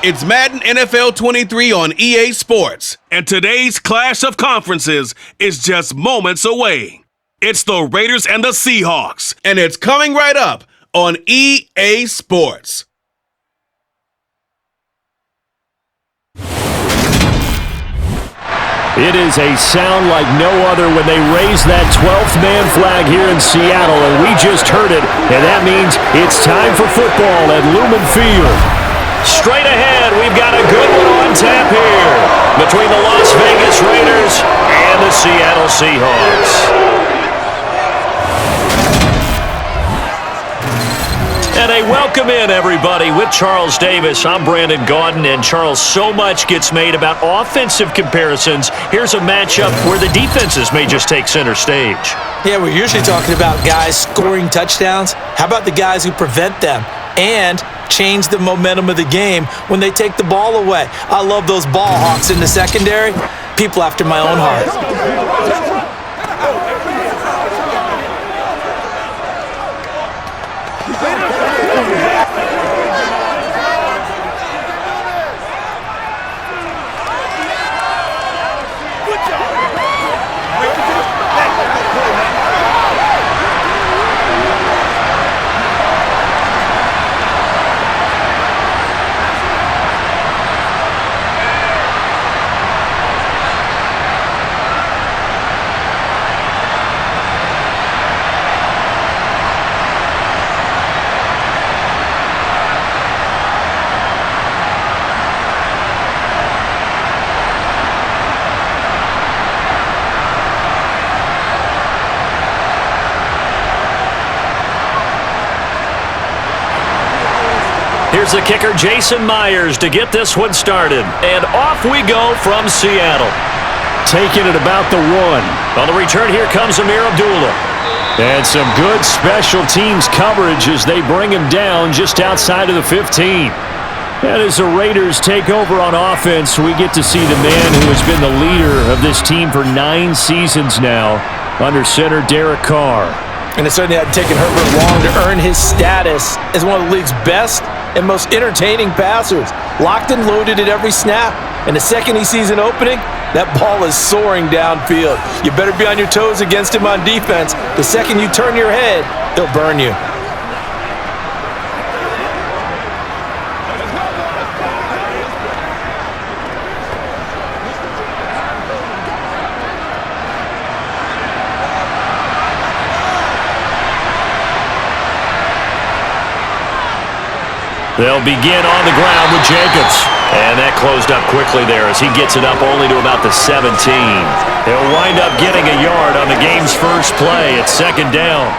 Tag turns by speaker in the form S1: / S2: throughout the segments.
S1: It's Madden NFL 23 on EA Sports, and today's clash of conferences is just moments away. It's the Raiders and the Seahawks, and it's coming right up on EA Sports.
S2: It is a sound like no other when they raise that 12th man flag here in Seattle, and we just heard it, and that means it's time for football at Lumen Field. Straight ahead, we've got a good one on tap here between the Las Vegas Raiders and the Seattle Seahawks. And a welcome in, everybody, with Charles Davis. I'm Brandon Gaudin, and Charles, so much gets made about offensive comparisons. Here's a matchup where the defenses may just take center stage.
S3: Yeah, we're usually talking about guys scoring touchdowns. How about the guys who prevent them and change the momentum of the game when they take the ball away? I love those ball hawks in the secondary. People after my own heart.
S2: Here's the kicker, Jason Myers, to get this one started. And off we go from Seattle. Taking it about the 1. On the return, here comes Amir Abdullah. And some good special teams coverage as they bring him down just outside of the 15. And as the Raiders take over on offense, we get to see the man who has been the leader of this team for 9 seasons now, under center Derek Carr.
S3: And it certainly hadn't taken Herbert long to earn his status as one of the league's best and most entertaining passers. Locked and loaded at every snap. And the second he sees an opening, that ball is soaring downfield. You better be on your toes against him on defense. The second you turn your head, he'll burn you.
S2: They'll begin on the ground with Jacobs. And that closed up quickly there as he gets it up only to about the 17. He'll wind up getting a yard on the game's first play at second down.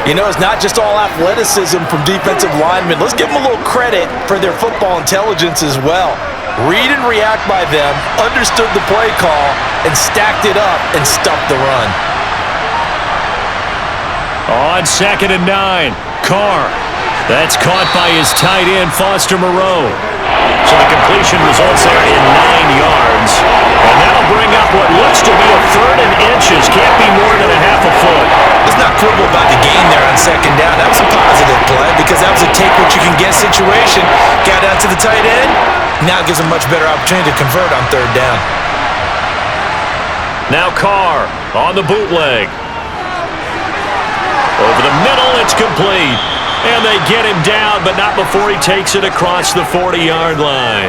S3: You know, it's not just all athleticism from defensive linemen. Let's give them a little credit for their football intelligence as well. Read and react by them, understood the play call, and stacked it up and stuffed the run.
S2: On 2nd and 9, Carr. That's caught by his tight end, Foster Moreau. So the completion results there in 9 yards. And that'll bring up what looks to be a 3rd and inches. Can't be more than a half a foot.
S3: Let's not quibble about the gain there on 2nd down. That was a positive play because that was a take-what-you-can-get situation. Got out to the tight end. Now it gives him much better opportunity to convert on 3rd down.
S2: Now Carr on the bootleg. Over the middle, it's complete. And they get him down, but not before he takes it across the 40-yard line.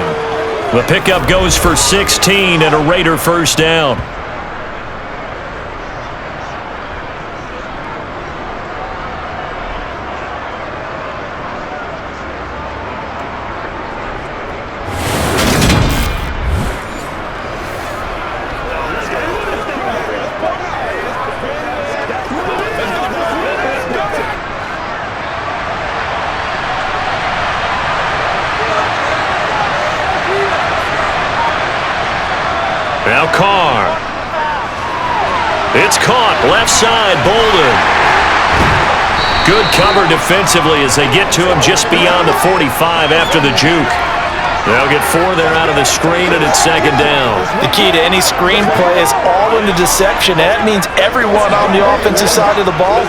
S2: The pickup goes for 16 and a Raider first down. Now Carr. It's caught, left side, Bolden. Good cover defensively as they get to him just beyond the 45 after the juke. They'll get 4 there out of the screen, and it's second down.
S3: The key to any screenplay is all in the deception. That means everyone on the offensive side of the ball,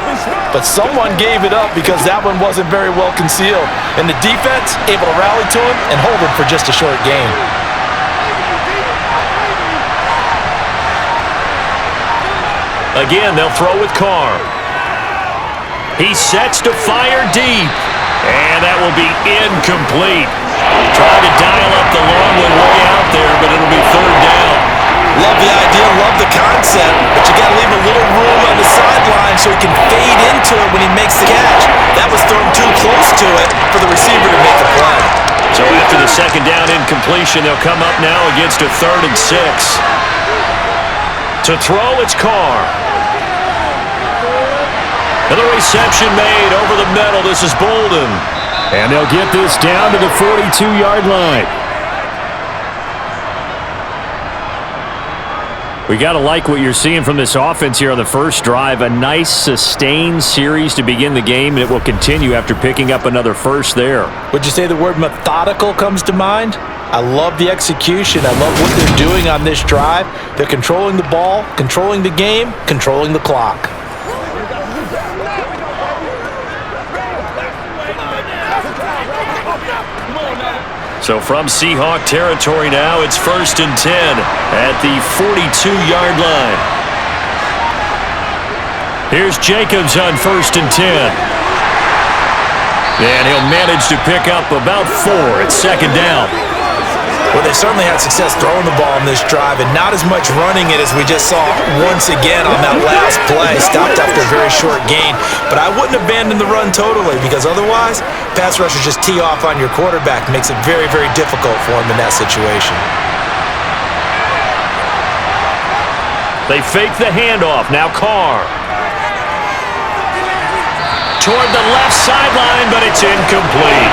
S3: but someone gave it up because that one wasn't very well concealed. And the defense able to rally to him and hold him for just a short gain.
S2: Again, they'll throw with Carr. He sets to fire deep, and that will be incomplete. Trying to dial up the long one way out there, but it'll be third down.
S3: Love the idea, love the concept, but you got to leave a little room on the sideline so he can fade into it when he makes the catch. That was thrown too close to it for the receiver to make the play.
S2: So after the second down incompletion, they'll come up now against a 3rd and 6. To throw, it's Carr. And the reception made over the middle. This is Bolden. And they'll get this down to the 42-yard line. We got to like what you're seeing from this offense here on the first drive. A nice, sustained series to begin the game, and it will continue after picking up another first there.
S3: Would you say the word methodical comes to mind? I love the execution. I love what they're doing on this drive. They're controlling the ball, controlling the game, controlling the clock.
S2: So from Seahawk territory now, it's 1st and 10 at the 42-yard line. Here's Jacobs on 1st and 10. And he'll manage to pick up about 4 at second down.
S3: Well, they certainly had success throwing the ball in this drive and not as much running it as we just saw once again on that last play. Stopped after a very short gain. But I wouldn't abandon the run totally because otherwise, pass rushers just tee off on your quarterback. Makes it very, very difficult for him in that situation.
S2: They fake the handoff. Now Carr. Toward the left sideline, but it's incomplete.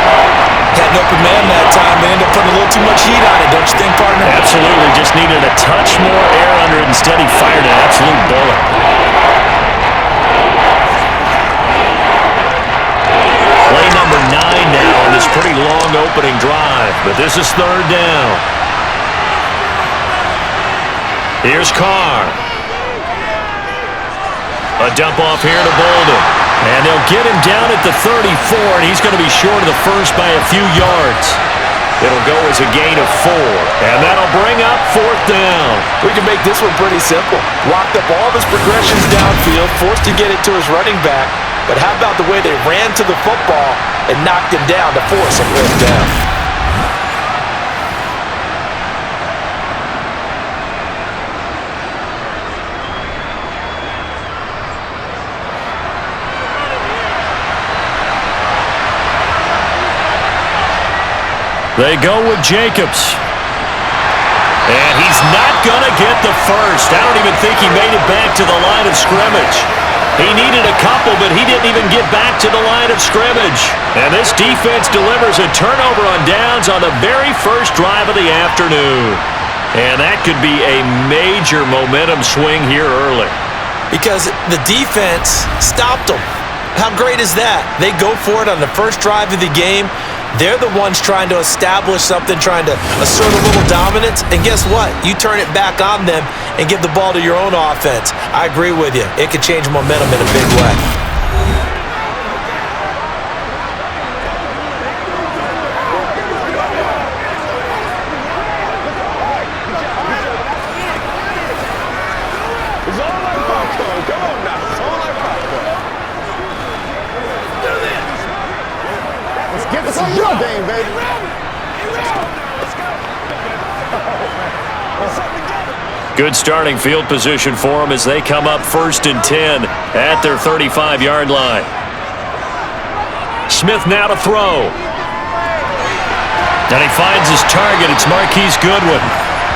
S3: Had an open man that time. They ended up putting a little too much heat on it, don't you think, partner?
S2: Absolutely. Just needed a touch more air under it. Instead, he fired an absolute bullet. Play number 9 now on this pretty long opening drive, but this is third down. Here's Carr. A dump off here to Bolden. And they'll get him down at the 34, and he's going to be short of the first by a few yards. It'll go as a gain of 4, and that'll bring up 4th down.
S3: We can make this one pretty simple. Locked up all of his progressions downfield, forced to get it to his running back. But how about the way they ran to the football and knocked him down to force a 4th down?
S2: They go with Jacobs. And he's not going to get the first. I don't even think he made it back to the line of scrimmage. He needed a couple, but he didn't even get back to the line of scrimmage. And this defense delivers a turnover on downs on the very first drive of the afternoon. And that could be a major momentum swing here early.
S3: Because the defense stopped them. How great is that? They go for it on the first drive of the game. They're the ones trying to establish something, trying to assert a little dominance. And guess what? You turn it back on them and give the ball to your own offense. I agree with you. It could change momentum in a big way.
S2: Good starting field position for them as they come up 1st and 10 at their 35-yard line. Smith now to throw. And he finds his target. It's Marquise Goodwin.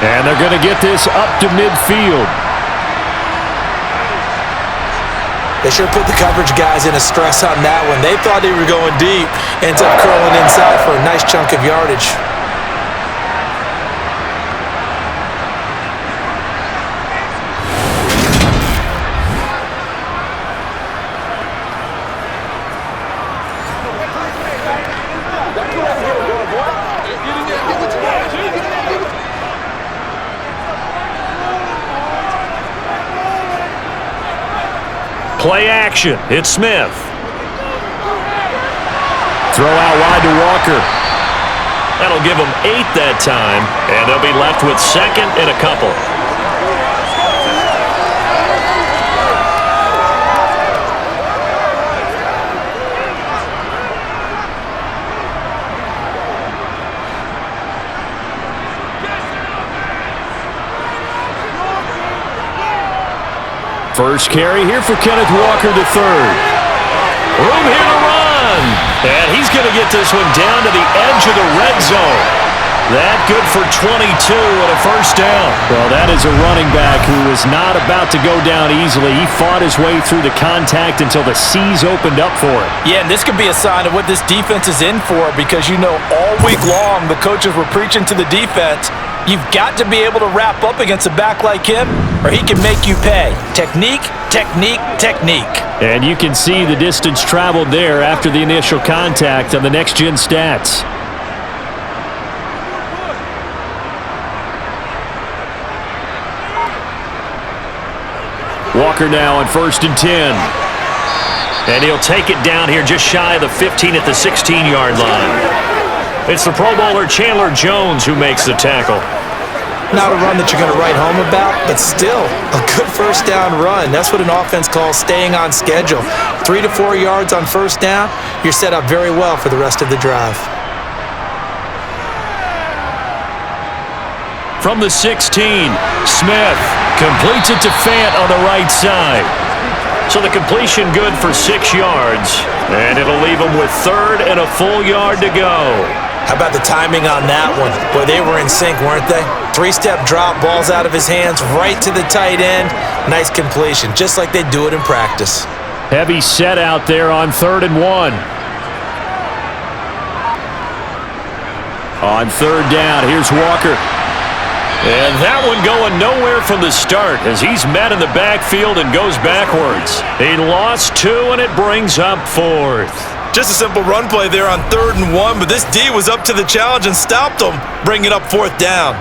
S2: And they're going to get this up to midfield.
S3: They sure put the coverage guys in a stress on that one. They thought they were going deep. Ends up curling inside for a nice chunk of yardage.
S2: Play action. It's Smith. Throw out wide to Walker. That'll give them 8 that time, and they'll be left with second and a couple. First carry here for Kenneth Walker III. Room here to run. And he's going to get this one down to the edge of the red zone. That good for 22 and a first down. Well, that is a running back who was not about to go down easily. He fought his way through the contact until the seas opened up for him.
S3: Yeah, and this could be a sign of what this defense is in for, because you know all week long the coaches were preaching to the defense, you've got to be able to wrap up against a back like him or he can make you pay. Technique, technique, technique.
S2: And you can see the distance traveled there after the initial contact on the next-gen stats. Walker now on 1st and 10. And he'll take it down here just shy of the 15 at the 16-yard line. It's the Pro Bowler Chandler Jones who makes the tackle.
S3: Not a run that you're going to write home about, but still a good first down run. That's what an offense calls staying on schedule. 3 to 4 yards on first down, you're set up very well for the rest of the drive.
S2: From the 16, Smith completes it to Fant on the right side. So the completion good for 6 yards, and it'll leave him with 3rd and a full yard to go.
S3: How about the timing on that one? Boy, they were in sync, weren't they? 3-step drop, balls out of his hands, right to the tight end. Nice completion, just like they do it in practice.
S2: Heavy set out there on 3rd and 1. On 3rd down, here's Walker. And that one going nowhere from the start as he's met in the backfield and goes backwards. He lost 2, and it brings up 4th.
S3: Just a simple run play there on 3rd and 1, but this D was up to the challenge and stopped him, bringing up 4th down.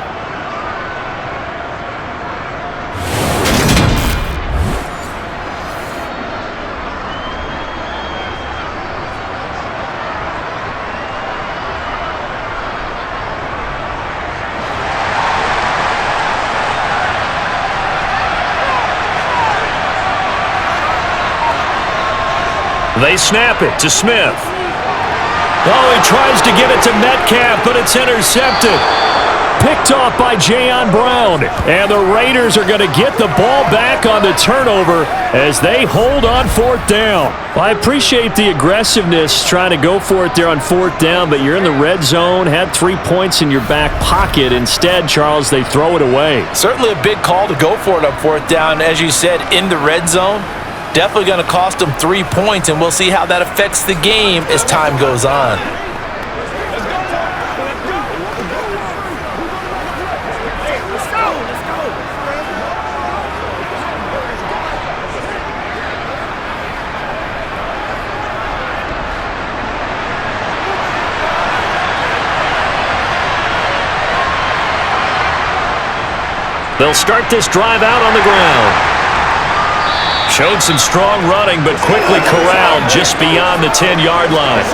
S2: They snap it to Smith. Oh, he tries to get it to Metcalf, but it's intercepted. Picked off by Jayon Brown. And the Raiders are going to get the ball back on the turnover as they hold on 4th down. Well, I appreciate the aggressiveness trying to go for it there on 4th down, but you're in the red zone, had 3 points in your back pocket. Instead, Charles, they throw it away.
S3: Certainly a big call to go for it on 4th down. As you said, in the red zone. Definitely going to cost them 3 points, and we'll see how that affects the game as time goes on.
S2: They'll start this drive out on the ground. Showed some strong running, but quickly corralled just beyond the 10-yard line.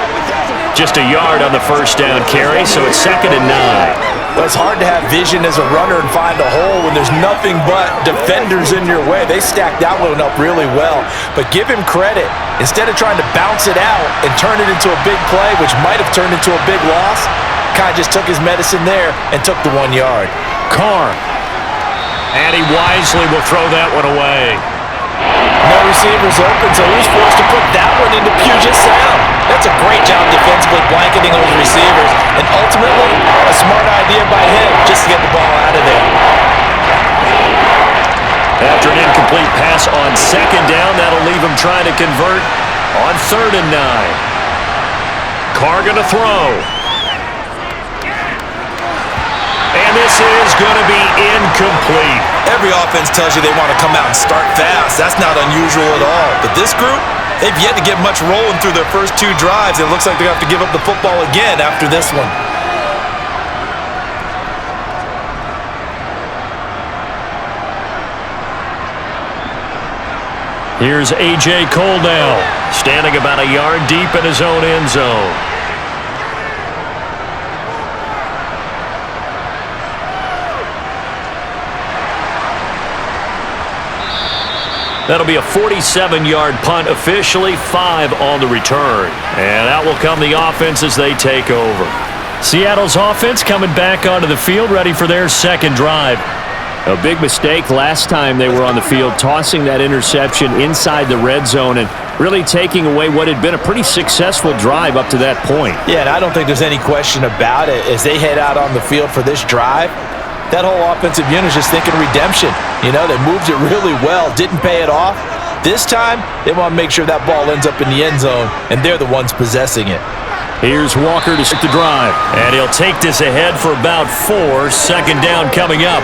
S2: Just a yard on the first down carry, so it's 2nd and 9.
S3: Well, it's hard to have vision as a runner and find a hole when there's nothing but defenders in your way. They stacked that one up really well. But give him credit. Instead of trying to bounce it out and turn it into a big play, which might have turned into a big loss, kind of just took his medicine there and took the 1 yard.
S2: Carr. And he wisely will throw that one away.
S3: No receivers open, so he's forced to put that one into Puget Sound. That's a great job defensively blanketing those receivers, and ultimately a smart idea by him just to get the ball out of there.
S2: After an incomplete pass on 2nd down, that'll leave him trying to convert on 3rd and 9. Carr gonna throw. And this is going to be incomplete.
S3: Every offense tells you they want to come out and start fast. That's not unusual at all. But this group, they've yet to get much rolling through their first 2 drives. It looks like they're going to have to give up the football again after this one.
S2: Here's A.J. Cole now, standing about a yard deep in his own end zone. That'll be a 47-yard punt, officially 5 on the return. And out will come the offense as they take over. Seattle's offense coming back onto the field, ready for their second drive. A big mistake last time they were on the field, tossing that interception inside the red zone and really taking away what had been a pretty successful drive up to that point.
S3: Yeah, and I don't think there's any question about it. As they head out on the field for this drive, that whole offensive unit is just thinking redemption. You know, they moved it really well, didn't pay it off. This time, they want to make sure that ball ends up in the end zone, and they're the ones possessing it.
S2: Here's Walker to start the drive, and he'll take this ahead for about 4. Second down coming up.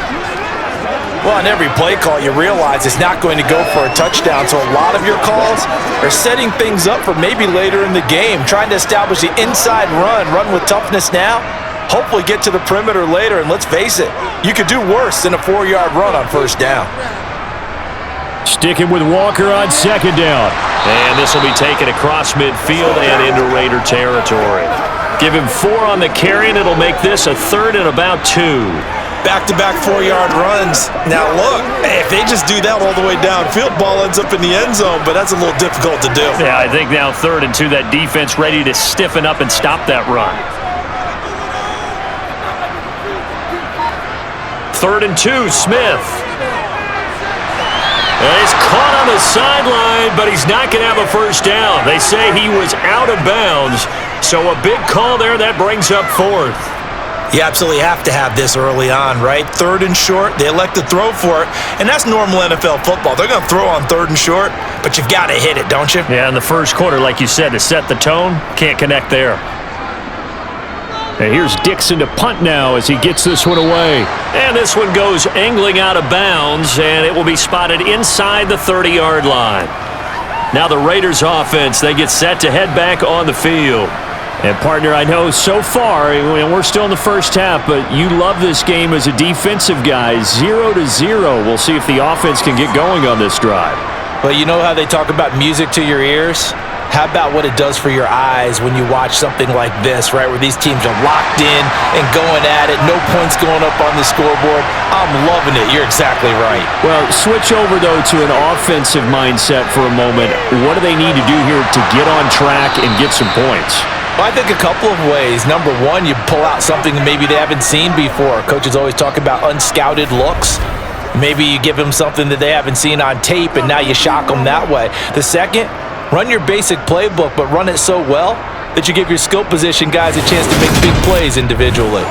S3: Well, on every play call, you realize it's not going to go for a touchdown, so a lot of your calls are setting things up for maybe later in the game, trying to establish the inside run with toughness now, hopefully get to the perimeter later, and let's face it, you could do worse than a 4-yard run on first down.
S2: Sticking with Walker on second down. And this will be taken across midfield and into Raider territory. Give him 4 on the carry, and it'll make this a 3rd and about 2.
S3: Back-to-back 4-yard runs. Now look, if they just do that all the way downfield, ball ends up in the end zone, but that's a little difficult to do.
S2: Yeah, I think now 3rd and 2, that defense ready to stiffen up and stop that run. 3rd and 2, Smith. And he's caught on the sideline, but he's not going to have a first down. They say he was out of bounds, so a big call there. That brings up 4th.
S3: You absolutely have to have this early on, right? 3rd and short, they elect to throw for it, and that's normal NFL football. They're going to throw on 3rd and short, but you've got to hit it, don't you?
S2: Yeah, in the first quarter, like you said, to set the tone, can't connect there. And here's Dixon to punt now as he gets this one away. And this one goes angling out of bounds, and it will be spotted inside the 30-yard line. Now the Raiders offense, they get set to head back on the field. And, partner, I know so far, and we're still in the first half, but you love this game as a defensive guy. 0-0. We'll see if the offense can get going on this drive.
S3: Well, you know how they talk about music to your ears? How about what it does for your eyes when you watch something like this, right, where these teams are locked in and going at it, no points going up on the scoreboard? I'm loving it. You're exactly right.
S2: Well, switch over, though, to an offensive mindset for a moment. What do they need to do here to get on track and get some points?
S3: Well, I think a couple of ways. Number one, you pull out something that maybe they haven't seen before. Coaches always talk about unscouted looks. Maybe you give them something that they haven't seen on tape, and now you shock them that way. The second, run your basic playbook, but run it so well that you give your skill position guys a chance to make big plays individually.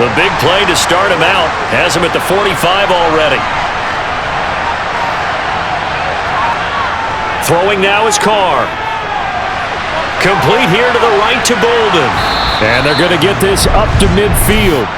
S2: The big play to start him out has him at the 45 already. Throwing now is Carr. Complete here to the right to Bolden. And they're going to get this up to midfield.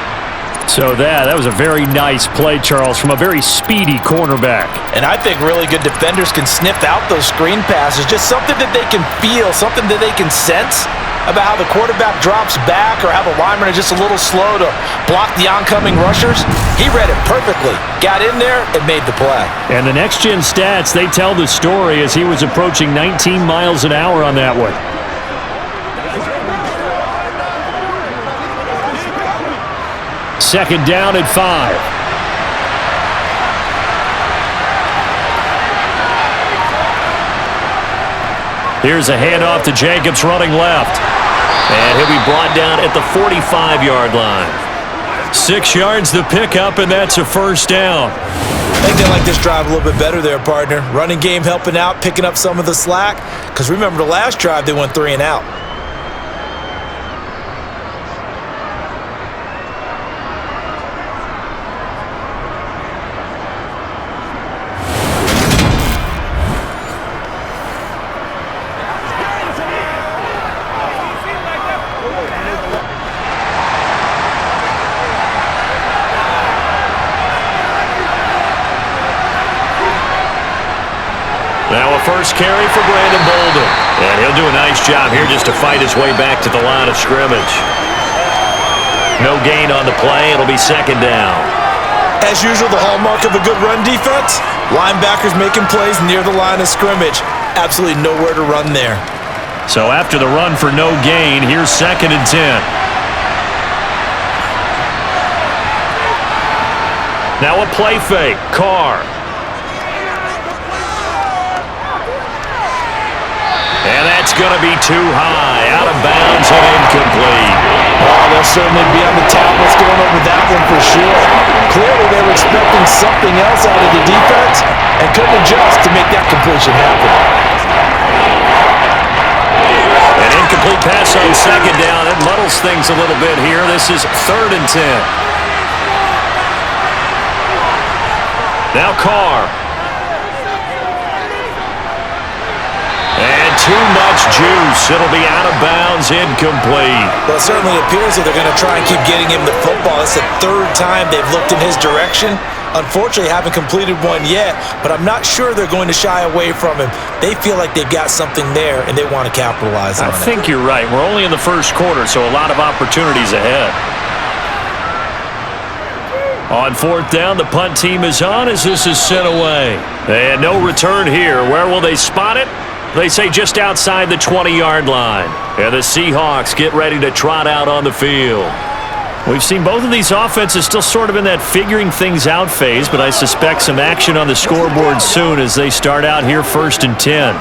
S2: So that was a very nice play, Charles, from a very speedy cornerback.
S3: And I think really good defenders can sniff out those screen passes. Just something that they can feel, something that they can sense about how the quarterback drops back or how the linemen are just a little slow to block the oncoming rushers. He read it perfectly, got in there, and made the play.
S2: And the next-gen stats, they tell the story as he was approaching 19 miles an hour on that one. Second down at 5. Here's a handoff to Jacobs running left. And he'll be brought down at the 45-yard line. 6 yards the pickup, and that's a first down.
S3: I think they like this drive a little bit better there, partner. Running game helping out, picking up some of the slack. Because remember the last drive, they went 3 and out.
S2: First carry for Brandon Bolden. And he'll do a nice job here just to fight his way back to the line of scrimmage. No gain on the play. It'll be second down.
S3: As usual, the hallmark of a good run defense, linebackers making plays near the line of scrimmage. Absolutely nowhere to run there.
S2: So after the run for no gain, here's 2nd and 10. Now a play fake. Carr. And that's going to be too high. Out of bounds and incomplete.
S3: Oh, they'll certainly be on the tablets going over that one for sure. Clearly they were expecting something else out of the defense and couldn't adjust to make that completion happen.
S2: An incomplete pass on 2nd down. It muddles things a little bit here. This is 3rd and 10. Now Carr. And too much juice. It'll be out of bounds, incomplete.
S3: Well, it certainly appears that they're going to try and keep getting him the football. It's the 3rd time they've looked in his direction. Unfortunately, haven't completed one yet, but I'm not sure they're going to shy away from him. They feel like they've got something there, and they want to capitalize on it.
S2: I think you're right. We're only in the first quarter, so a lot of opportunities ahead. On 4th down, the punt team is on as this is sent away. And no return here. Where will they spot it? They say just outside the 20-yard line. And the Seahawks get ready to trot out on the field. We've seen both of these offenses still sort of in that figuring things out phase, but I suspect some action on the scoreboard soon as they start out here 1st and 10.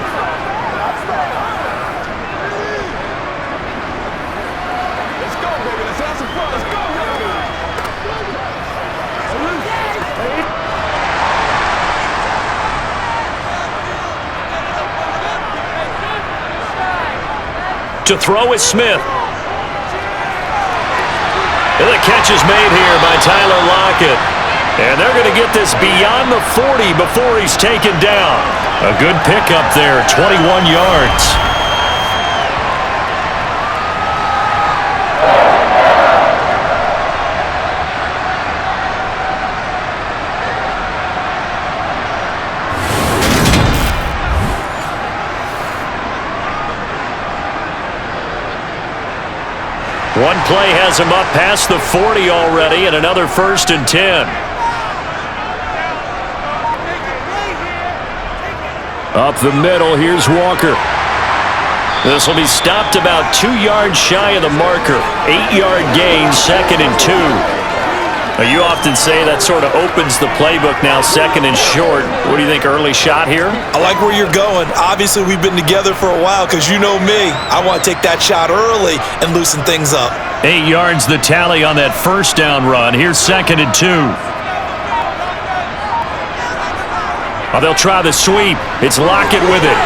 S2: To throw is Smith. And the catch is made here by Tyler Lockett. And they're going to get this beyond the 40 before he's taken down. A good pickup there, 21 yards. One play has him up past the 40 already, and another 1st and 10. Up the middle, here's Walker. This will be stopped about 2 yards shy of the marker. 8-yard gain, 2nd and 2. Now, you often say that sort of opens the playbook now, 2nd and short. What do you think, early shot here?
S3: I like where you're going. Obviously, we've been together for a while because you know me. I want to take that shot early and loosen things up.
S2: 8 yards the tally on that 1st down run. Here's 2nd and 2. Oh, they'll try the sweep. It's Lockett with it.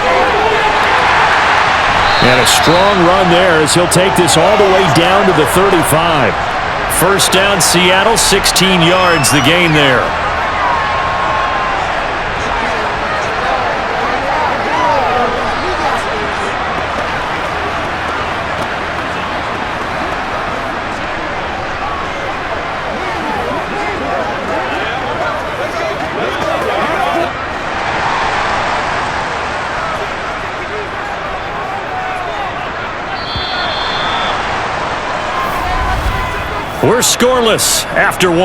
S2: And a strong run there as he'll take this all the way down to the 35. 1st down, Seattle, 16 yards the gain there. We're scoreless after 1.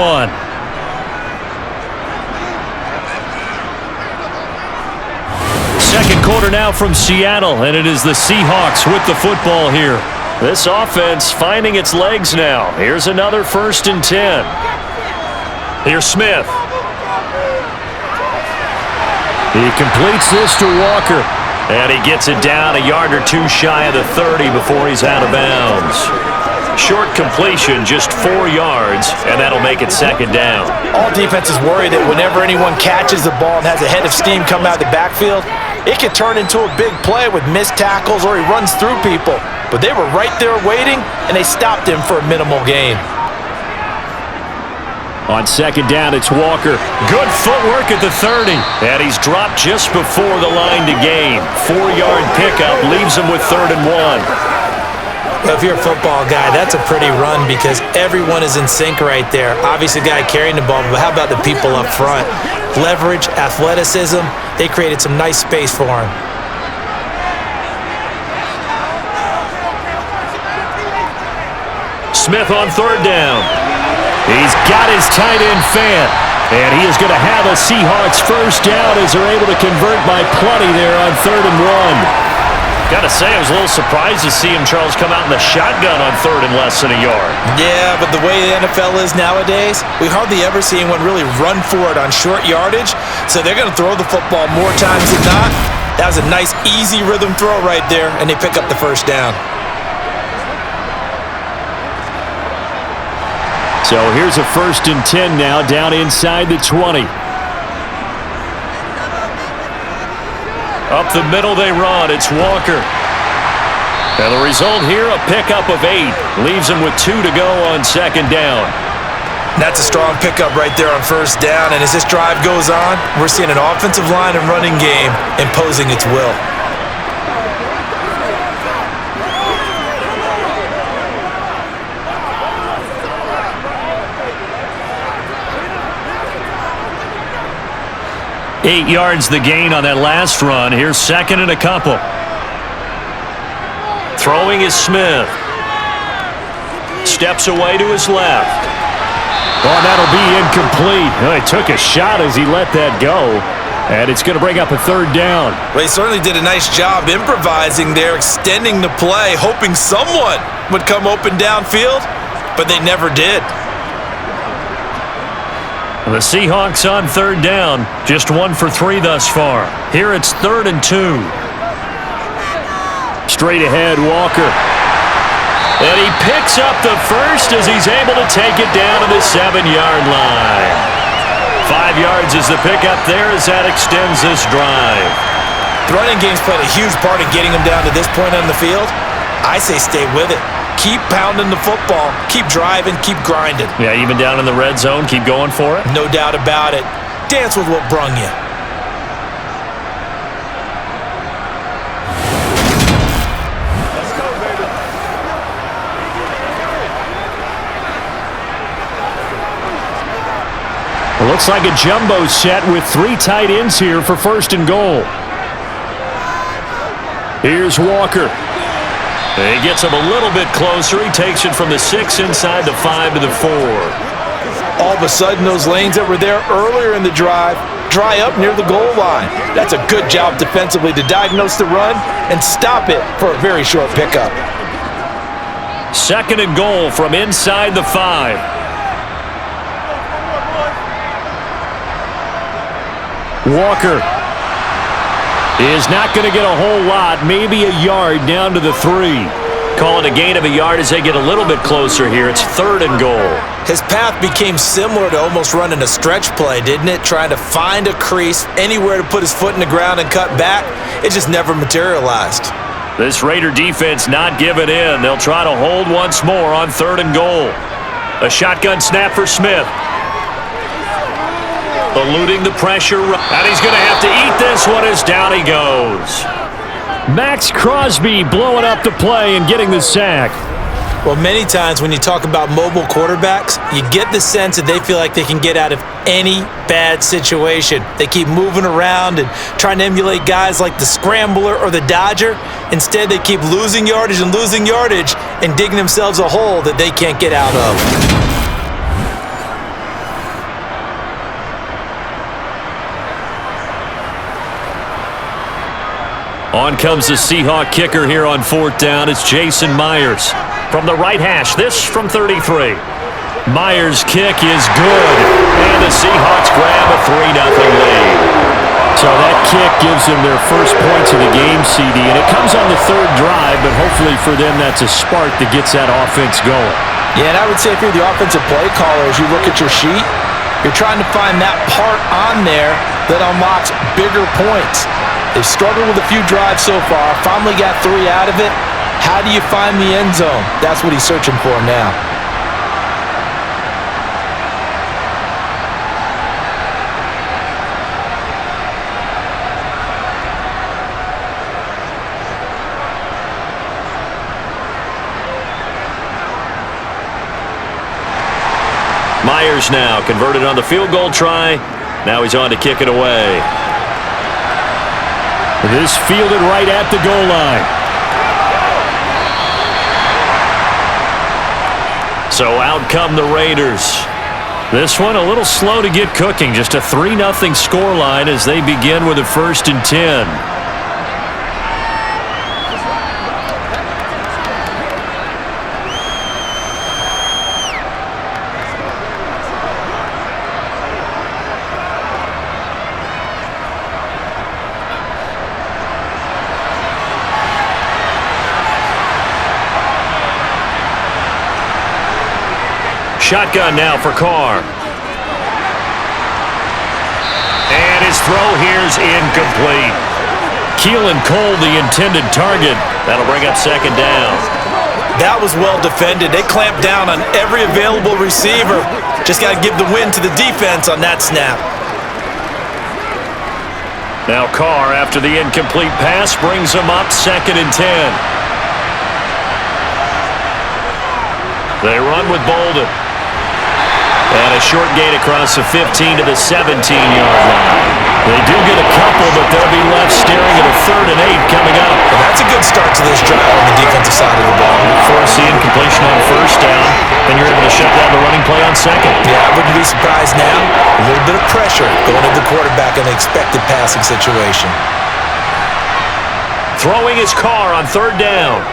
S2: Second quarter now from Seattle, and it is the Seahawks with the football here. This offense finding its legs now. Here's another 1st and 10. Here's Smith. He completes this to Walker, and he gets it down a yard or 2 shy of the 30 before he's out of bounds. Short completion, just 4 yards, and that'll make it 2nd down.
S3: All defenses worry that whenever anyone catches the ball and has a head of steam come out of the backfield, it could turn into a big play with missed tackles or he runs through people. But they were right there waiting, and they stopped him for a minimal gain.
S2: On 2nd down, it's Walker. Good footwork at the 30. And he's dropped just before the line to gain. 4-yard pickup leaves him with 3rd and 1.
S3: Well, if you're a football guy, that's a pretty run because everyone is in sync right there. Obviously, the guy carrying the ball, but how about the people up front? Leverage, athleticism, they created some nice space for him.
S2: Smith on third down. He's got his tight end fan. And he is going to have a Seahawks first down as they're able to convert by plenty there on 3rd and 1.
S4: Got to say, I was a little surprised to see him, Charles, come out in the shotgun on 3rd and less than a yard.
S3: Yeah, but the way the NFL is nowadays, we hardly ever see anyone really run for it on short yardage, so they're going to throw the football more times than not. That was a nice, easy rhythm throw right there, and they pick up the first down.
S2: So here's a 1st and 10 now, down inside the 20.
S4: Up the middle they run. It's Walker. And the result here, a pickup of 8. Leaves him with 2 to go on 2nd down.
S3: That's a strong pickup right there on 1st down, and as this drive goes on, we're seeing an offensive line and running game imposing its will.
S2: Eight yards the gain on that last run. Here's 2nd and a couple.
S4: Throwing is Smith. Steps away to his left.
S2: Oh, that'll be incomplete. Well, he took a shot as he let that go. And it's going to bring up a 3rd down.
S3: Well, he certainly did a nice job improvising there, extending the play, hoping someone would come open downfield, but they never did.
S2: The Seahawks on 3rd down, just 1 for 3 thus far. Here it's 3rd and 2. Straight ahead, Walker.
S4: And he picks up the first as he's able to take it down to the 7-yard line. 5 yards is the pickup there as that extends this drive.
S3: The running game's played a huge part in getting them down to this point on the field. I say stay with it. Keep pounding the football. Keep driving. Keep grinding.
S4: Yeah, even down in the red zone, keep going for it.
S3: No doubt about it. Dance with what brung you.
S5: Let's go, baby.
S2: It looks like a jumbo set with 3 tight ends here for 1st and goal. Here's Walker.
S4: He gets him a little bit closer. He takes it from the 6 inside the 5 to the 4.
S3: All of a sudden, those lanes that were there earlier in the drive dry up near the goal line. That's a good job defensively to diagnose the run and stop it for a very short pickup.
S4: 2nd and goal from inside the 5.
S2: Walker is not going to get a whole lot, maybe a yard down to the 3.
S4: Calling a gain of a yard as they get a little bit closer here. It's 3rd and goal.
S3: His path became similar to almost running a stretch play, didn't it? Trying to find a crease, anywhere to put his foot in the ground and cut back. It just never materialized.
S4: This Raider defense not giving in. They'll try to hold once more on 3rd and goal. A shotgun snap for Smith. Eluding the pressure, and he's going to have to eat this one as down he goes.
S2: Max Crosby blowing up the play and getting the sack.
S3: Well, many times when you talk about mobile quarterbacks, you get the sense that they feel like they can get out of any bad situation. They keep moving around and trying to emulate guys like the Scrambler or the Dodger. Instead, they keep losing yardage and digging themselves a hole that they can't get out of.
S4: On comes the Seahawk kicker here on 4th down. It's Jason Myers. From the right hash, this from 33. Myers' kick is good. And the Seahawks grab a 3-0 lead.
S2: So that kick gives them their first points of the game, CD. And it comes on the 3rd drive, but hopefully for them that's a spark that gets that offense going.
S3: Yeah, and I would say if you're the offensive play caller, as you look at your sheet, you're trying to find that part on there that unlocks bigger points. They've struggled with a few drives so far, finally got 3 out of it. How do you find the end zone? That's what he's searching for now.
S4: Myers now converted on the field goal try. Now he's on to kick it away.
S2: This fielded right at the goal line.
S4: So out come the Raiders. This one a little slow to get cooking. Just a 3-0 scoreline as they begin with a 1st and 10. Shotgun now for Carr. And his throw here's incomplete. Keelan Cole, the intended target. That'll bring up 2nd down.
S3: That was well defended. They clamped down on every available receiver. Just got to give the win to the defense on that snap.
S4: Now Carr, after the incomplete pass, brings him up 2nd and 10. They run with Bolden. And a short gain across the 15 to the 17-yard line. They do get a couple, but they'll be left staring at a 3rd and 8 coming up.
S3: And that's a good start to this drive on the defensive side of the ball.
S4: Force the incompletion on 1st down, and you're able to shut down the running play on 2nd.
S3: Yeah, I wouldn't be surprised now. A little bit of pressure going at the quarterback in the expected passing situation.
S4: Throwing his Carr on 3rd down.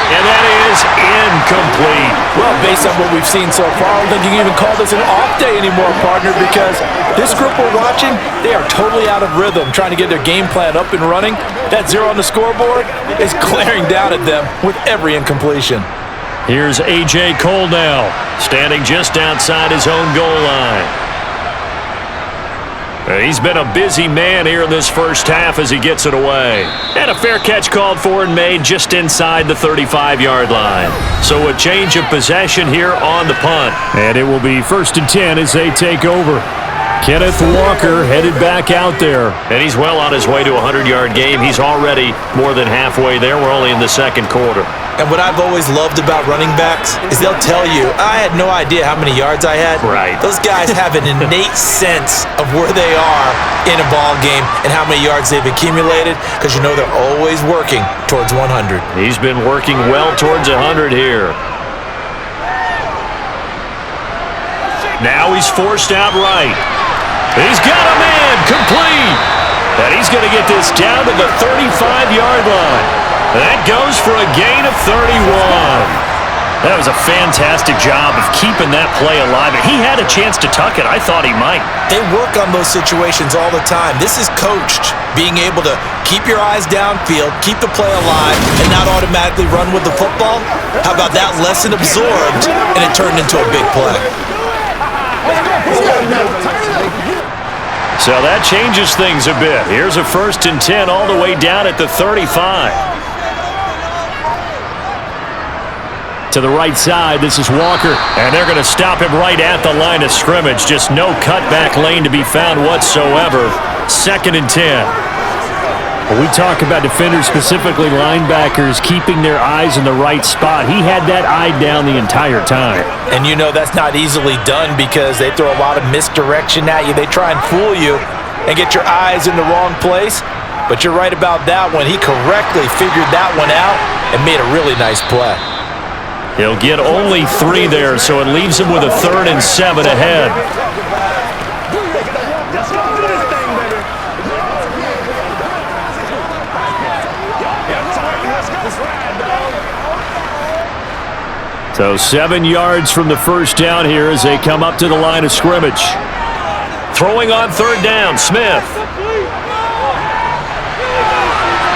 S4: And that is incomplete.
S3: Well, based on what we've seen so far, I don't think you can even call this an off day anymore, partner, because this group we're watching, they are totally out of rhythm, trying to get their game plan up and running. That 0 on the scoreboard is glaring down at them with every incompletion.
S4: Here's A.J. Cole now, standing just outside his own goal line. He's been a busy man here in this first half as he gets it away. And a fair catch called for and made just inside the 35-yard line. So a change of possession here on the punt.
S2: And it will be 1st and 10 as they take over. Kenneth Walker headed back out there.
S4: And he's well on his way to a 100-yard game. He's already more than halfway there. We're only in the 2nd quarter.
S3: And what I've always loved about running backs is they'll tell you, I had no idea how many yards I had.
S4: Right.
S3: Those guys have an innate sense of where they are in a ball game and how many yards they've accumulated, because you know they're always working towards 100.
S4: He's been working well towards 100 here. Now he's forced out right. He's got a man complete. And he's going to get this down to the 35-yard line. That goes for a gain of 31. That was a fantastic job of keeping that play alive. And he had a chance to tuck it. I thought he might.
S3: They work on those situations all the time. This is coached, being able to keep your eyes downfield, keep the play alive, and not automatically run with the football. How about that lesson absorbed, and it turned into a big play?
S4: So that changes things a bit. Here's a 1st and 10 all the way down at the 35. To the right side, this is Walker. And they're going to stop him right at the line of scrimmage. Just no cutback lane to be found whatsoever. 2nd and 10.
S2: When we talk about defenders, specifically linebackers, keeping their eyes in the right spot, he had that eye down the entire time.
S3: And you know that's not easily done because they throw a lot of misdirection at you. They try and fool you and get your eyes in the wrong place. But you're right about that one. He correctly figured that one out and made a really nice play.
S4: He'll get only 3 there, so it leaves him with a 3rd and 7 ahead. So 7 yards from the 1st down here as they come up to the line of scrimmage. Throwing on 3rd down, Smith.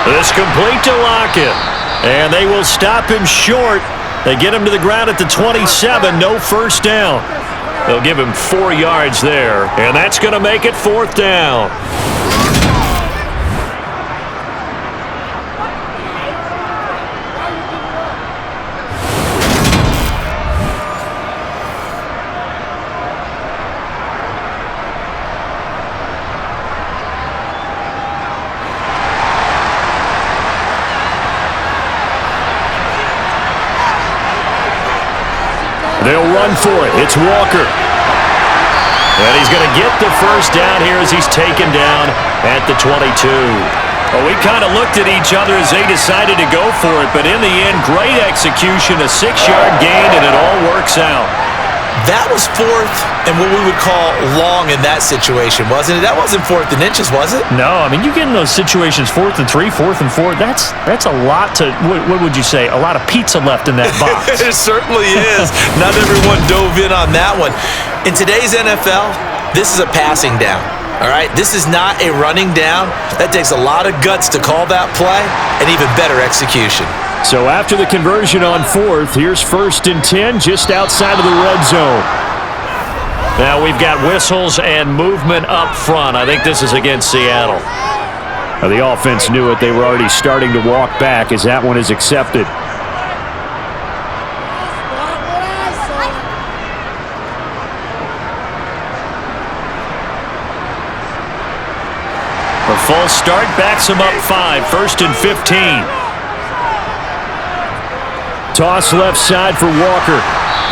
S4: This complete to Lockett. And they will stop him short. They get him to the ground at the 27, no 1st down. They'll give him 4 yards there, and that's going to make it 4th down. They'll run for it. It's Walker. And he's going to get the 1st down here as he's taken down at the 22. Well, we kind of looked at each other as they decided to go for it, but in the end, great execution, a 6-yard gain, and it all works out.
S3: That was fourth and what we would call long in that situation, wasn't it? That wasn't fourth and inches, was it?
S4: No, I mean, you get in those situations, 4th and 3, 4th and 4, that's a lot to, what would you say, a lot of pizza left in that box.
S3: It certainly is. Not everyone dove in on that one. In today's NFL, this is a passing down. All right, this is not a running down. That takes a lot of guts to call that play and even better execution.
S4: So after the conversion on 4th, here's 1st and 10 just outside of the red zone. Now we've got whistles and movement up front. I think this is against Seattle. Now the offense knew it. They were already starting to walk back as that one is accepted. The false start backs him up 5, 1st and 15. Toss left side for Walker.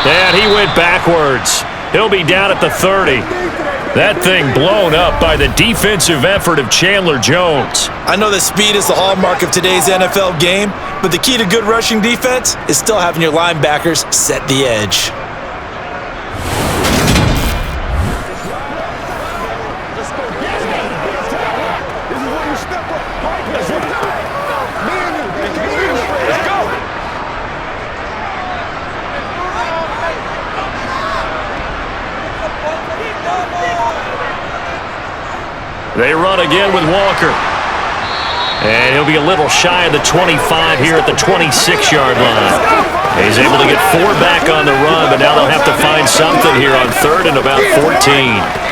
S4: And he went backwards. He'll be down at the 30. That thing blown up by the defensive effort of Chandler Jones.
S3: I know that speed is the hallmark of today's NFL game, but the key to good rushing defense is still having your linebackers set the edge.
S4: They run again with Walker. And he'll be a little shy of the 25 here at the 26-yard line. He's able to get 4 back on the run, but now they'll have to find something here on 3rd and about 14.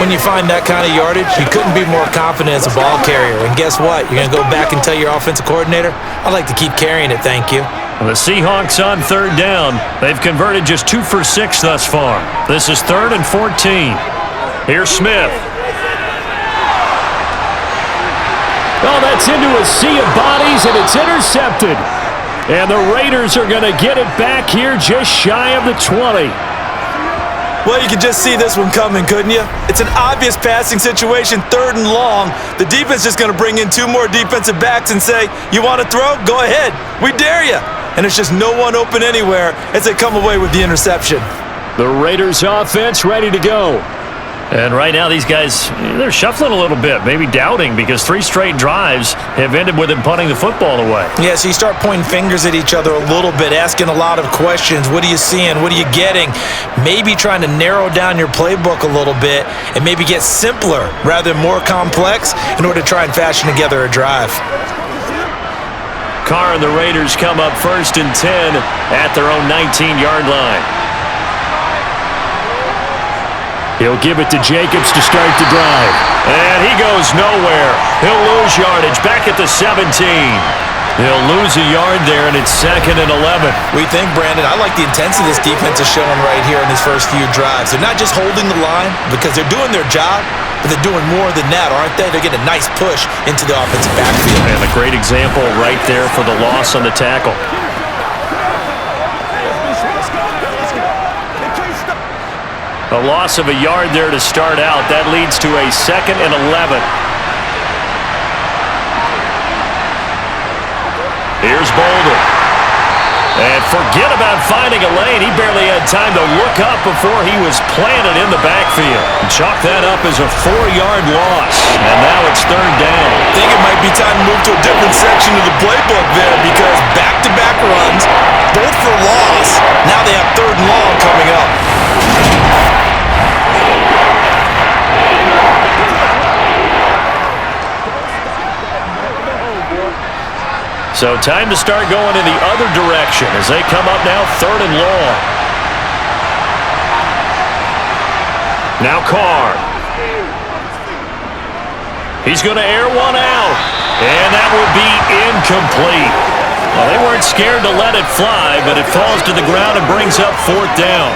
S3: When you find that kind of yardage, you couldn't be more confident as a ball carrier. And guess what? You're going to go back and tell your offensive coordinator, I'd like to keep carrying it, thank you.
S4: The Seahawks on 3rd down. They've converted just 2 for 6 thus far. This is 3rd and 14. Here's Smith. Oh, that's into a sea of bodies, and it's intercepted. And the Raiders are going to get it back here just shy of the 20.
S3: Well, you could just see this one coming, couldn't you? It's an obvious passing situation, 3rd and long. The defense is going to bring in 2 more defensive backs and say, you want to throw? Go ahead. We dare you. And there's just no one open anywhere as they come away with the interception.
S4: The Raiders offense ready to go. And right now, these guys, they're shuffling a little bit, maybe doubting, because 3 straight drives have ended with them punting the football away.
S3: Yeah, so you start pointing fingers at each other a little bit, asking a lot of questions. What are you seeing? What are you getting? Maybe trying to narrow down your playbook a little bit and maybe get simpler rather than more complex in order to try and fashion together a drive.
S4: Carr and the Raiders come up 1st and 10 at their own 19-yard line. He'll give it to Jacobs to start the drive. And he goes nowhere. He'll lose yardage back at the 17. He'll lose a yard there, and it's 2nd and 11.
S3: We think, Brandon, I like the intensity this defense is showing right here in these first few drives. They're not just holding the line because they're doing their job, but they're doing more than that, aren't they? They're getting a nice push into the offensive backfield.
S4: And a great example right there for the loss on the tackle. A loss of a yard there to start out. That leads to a 2nd and 11. Here's Bolden. And forget about finding a lane. He barely had time to look up before he was planted in the backfield. Chalk that up as a 4-yard loss. And now it's 3rd down.
S3: I think it might be time to move to a different section of the playbook there because back-to-back runs, both for loss. Now they have 3rd and long coming up.
S4: So time to start going in the other direction as they come up now 3rd and long. Now Carr. He's going to air one out. And that will be incomplete. Well, they weren't scared to let it fly, but it falls to the ground and brings up 4th down.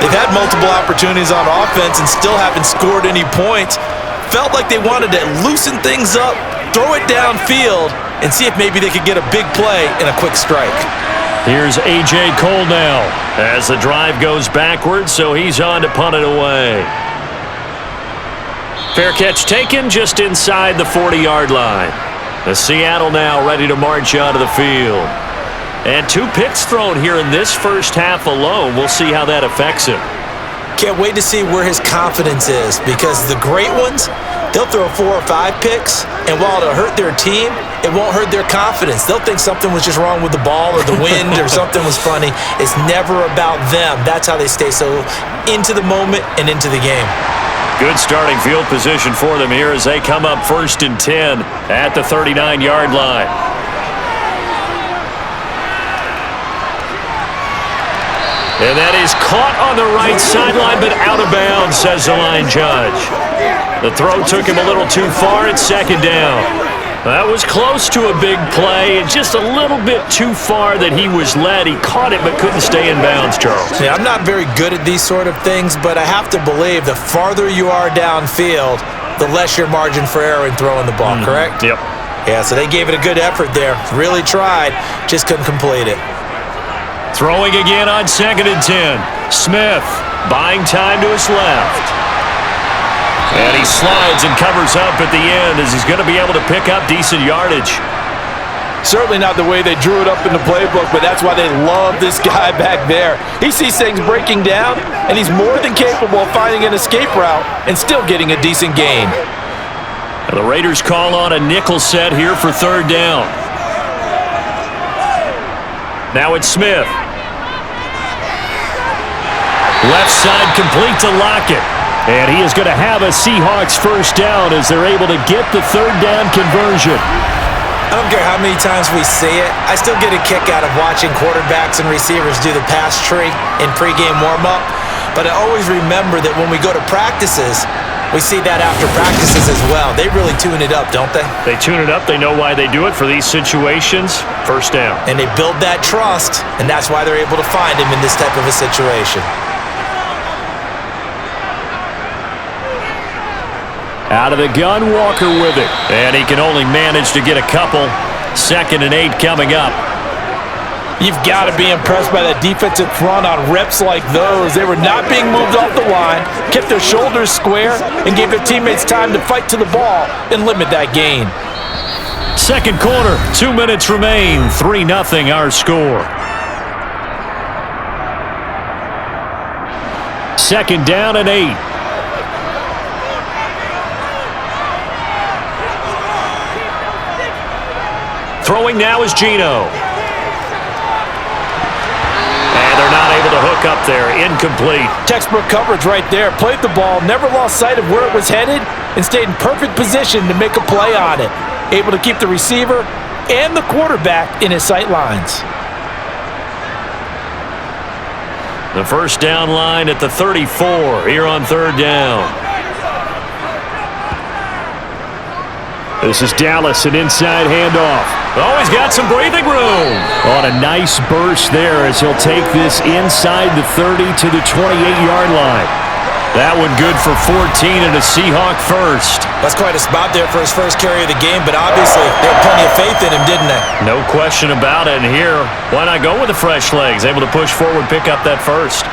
S3: They've had multiple opportunities on offense and still haven't scored any points. Felt like they wanted to loosen things up, throw it downfield, and see if maybe they could get a big play and a quick strike.
S4: Here's A.J. Cole now as the drive goes backwards, so he's on to punt it away. Fair catch taken just inside the 40-yard line. The Seattle now ready to march onto the field. And 2 picks thrown here in this first half alone. We'll see how that affects him.
S3: Can't wait to see where his confidence is, because the great ones, they'll throw 4 or 5 picks, and while it'll hurt their team, it won't hurt their confidence. They'll think something was just wrong with the ball or the wind or something was funny. It's never about them. That's how they stay so into the moment and into the game.
S4: Good starting field position for them here as they come up 1st and 10 at the 39-yard line. And that is caught on the right sideline, but out of bounds, says the line judge. The throw took him a little too far. It's 2nd down. That was close to a big play. Just a little bit too far that he was led. He caught it but couldn't stay in bounds, Charles.
S3: Yeah, I'm not very good at these sort of things, but I have to believe the farther you are downfield, the less your margin for error in throwing the ball, correct?
S4: Yep.
S3: Yeah, so they gave it a good effort there. Really tried, just couldn't complete it.
S4: Throwing again on 2nd and 10. Smith buying time to his left. And he slides and covers up at the end as he's going to be able to pick up decent yardage.
S3: Certainly not the way they drew it up in the playbook, but that's why they love this guy back there. He sees things breaking down, and he's more than capable of finding an escape route and still getting a decent gain.
S4: And the Raiders call on a nickel set here for 3rd down. Now it's Smith. Left side complete to Lockett. And he is going to have a Seahawks 1st down as they're able to get the 3rd down conversion.
S3: I don't care how many times we see it. I still get a kick out of watching quarterbacks and receivers do the pass tree in pregame warm-up. But I always remember that when we go to practices, we see that after practices as well. They really tune it up, don't they?
S4: They tune it up. They know why they do it for these situations. 1st down.
S3: And they build that trust, and that's why they're able to find him in this type of a situation.
S4: Out of the gun, Walker with it. And he can only manage to get a couple. 2nd and 8 coming up.
S3: You've got to be impressed by that defensive front on reps like those. They were not being moved off the line, kept their shoulders square, and gave their teammates time to fight to the ball and limit that gain.
S4: 2nd quarter, 2 minutes remain. 3-0 our score. 2nd down and 8. Throwing now is Geno. And they're not able to hook up there. Incomplete.
S3: Textbook coverage right there. Played the ball, never lost sight of where it was headed, and stayed in perfect position to make a play on it. Able to keep the receiver and the quarterback in his sight lines.
S4: The 1st down line at the 34 here on 3rd down. This is Dallas, an inside handoff. Oh, he's got some breathing room. On a nice burst there as he'll take this inside the 30 to the 28-yard line. That one good for 14 and a Seahawk 1st.
S3: That's quite a spot there for his first carry of the game, but obviously they had plenty of faith in him, didn't they?
S4: No question about it. And here, why not go with the fresh legs? Able to push forward, pick up that 1st.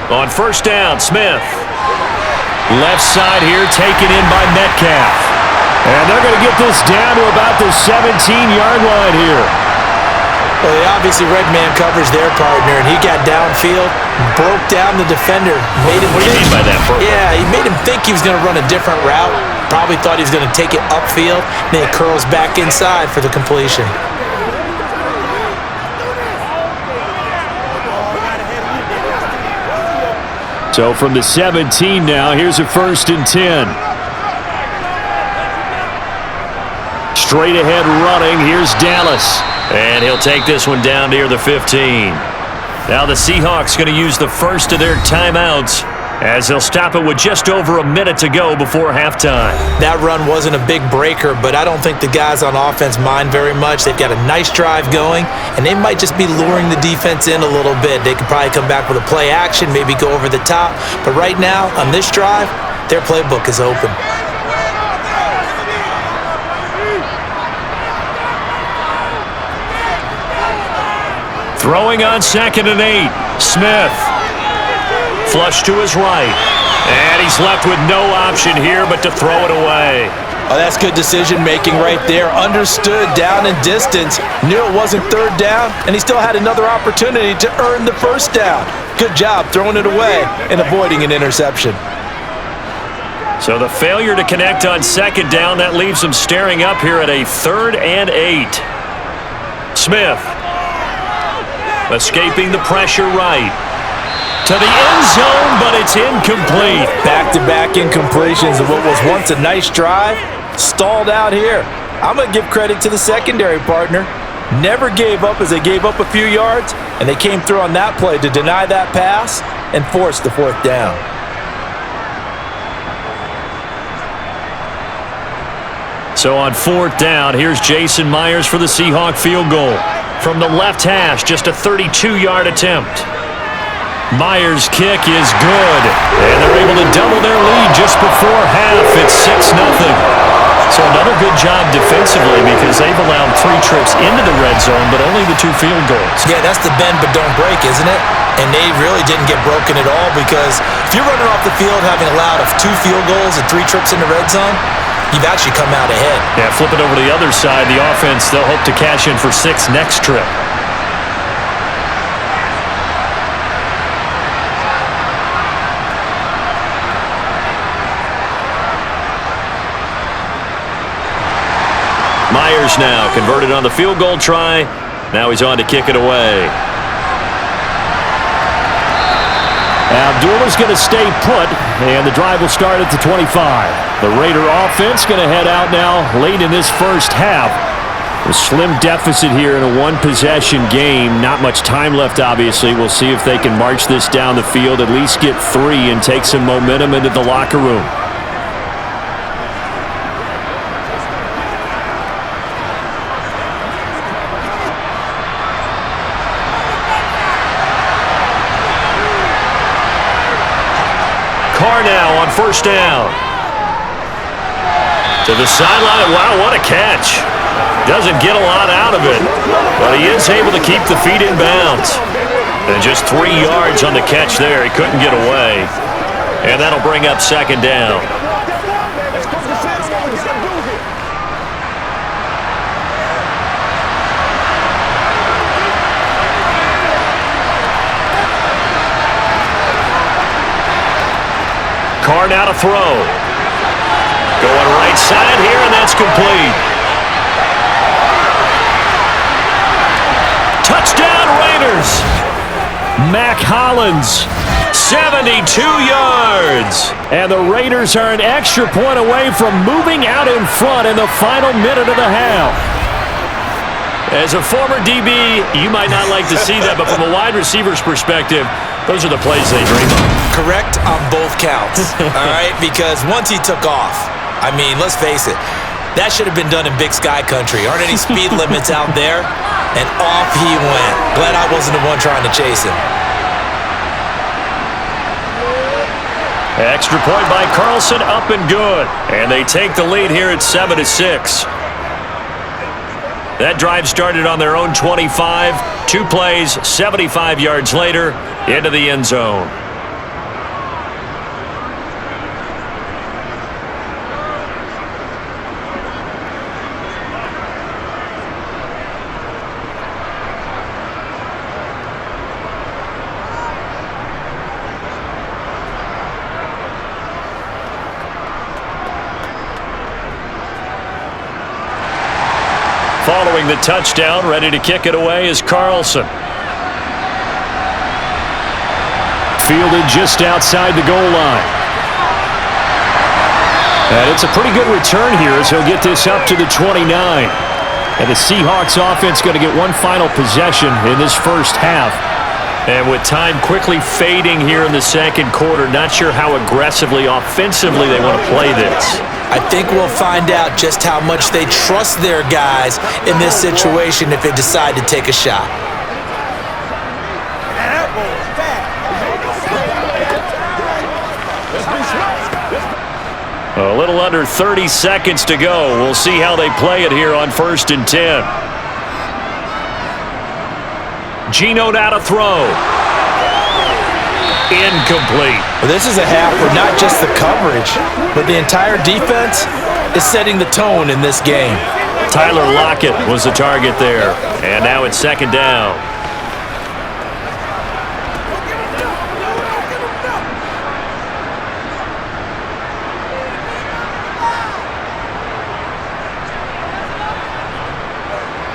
S4: On 1st down, Smith. Left side here taken in by Metcalf. And they're going to get this down to about the 17-yard line here.
S3: Well, they obviously read man coverage their partner, and he got downfield, broke down the defender. Made him
S4: what do you mean by that, bro?
S3: Yeah, he made him think he was going to run a different route. Probably thought he was going to take it upfield. Then he curls back inside for the completion.
S4: So from the 17 now, here's a 1st and 10. Straight ahead running, here's Dallas. And he'll take this one down near the 15. Now the Seahawks going to use the 1st of their timeouts as they'll stop it with just over a minute to go before halftime.
S3: That run wasn't a big breaker, but I don't think the guys on offense mind very much. They've got a nice drive going, and they might just be luring the defense in a little bit. They could probably come back with a play action, maybe go over the top. But right now, on this drive, their playbook is open.
S4: Throwing on 2nd and 8. Smith. Flush to his right. And he's left with no option here but to throw it away.
S3: Oh, that's good decision-making right there. Understood down and distance. Knew it wasn't 3rd down, and he still had another opportunity to earn the 1st down. Good job throwing it away and avoiding an interception.
S4: So the failure to connect on 2nd down, that leaves him staring up here at a 3rd and 8. Smith. Escaping the pressure right. To the end zone, but it's incomplete.
S3: Back-to-back incompletions of what was once a nice drive. Stalled out here. I'm going to give credit to the secondary partner. Never gave up as they gave up a few yards, and they came through on that play to deny that pass and force the 4th down.
S4: So on 4th down, here's Jason Myers for the Seahawk field goal. From the left hash, just a 32-yard attempt. Myers' kick is good, and they're able to double their lead just before half. It's 6-0. So another good job defensively because they've allowed 3 trips into the red zone, but only the 2 field goals.
S3: Yeah, that's the bend but don't break, isn't it? And they really didn't get broken at all because if you're running off the field having allowed 2 field goals and 3 trips in the red zone, you've actually come out ahead.
S4: Yeah, flip it over to the other side. The offense, they'll hope to cash in for 6 next trip. Myers now converted on the field goal try. Now he's on to kick it away.
S2: Abdullah's going to stay put, and the drive will start at the 25. The Raider offense going to head out now late in this first half. A slim deficit here in a one-possession game. Not much time left, obviously. We'll see if they can march this down the field, at least get 3, and take some momentum into the locker room.
S4: Carr now on 1st down. To the sideline. Wow, what a catch. Doesn't get a lot out of it, but he is able to keep the feet in bounds. And just 3 yards on the catch there. He couldn't get away. And that'll bring up 2nd down. Carr now to throw. Going right side here, and that's complete. Touchdown Raiders.
S2: Mac Hollins,
S4: 72 yards.
S2: and the Raiders are an extra point away from moving out in front in the final minute of the half.
S4: As a former DB, you might not like to see that, but from a wide receiver's perspective, those are the plays they dream of.
S3: Correct on both counts, all right? Because once he took off, I mean, let's face it, that should have been done in Big Sky Country. Aren't any speed limits out there? And off he went. Glad I wasn't the one trying to chase him.
S4: Extra point by Carlson, up and good. And they take the lead here at 7-6. That drive started on their own 25. 2 plays, 75 yards later, into the end zone. Following the touchdown, ready to kick it away is Carlson.
S2: Fielded just outside the goal line. And it's a pretty good return here as he'll get this up to the 29. And the Seahawks offense going to get one final possession in this first half.
S4: And with time quickly fading here in the second quarter, not sure how aggressively, offensively they want to play this.
S3: I think we'll find out just how much they trust their guys in this situation if they decide to take a shot.
S4: A little under 30 seconds to go. We'll see how they play it here on 1st and 10. Geno now to throw. Incomplete.
S3: Well, this is a half where not just the coverage, but the entire defense is setting the tone in this game.
S4: Tyler Lockett was the target there. And now it's second down.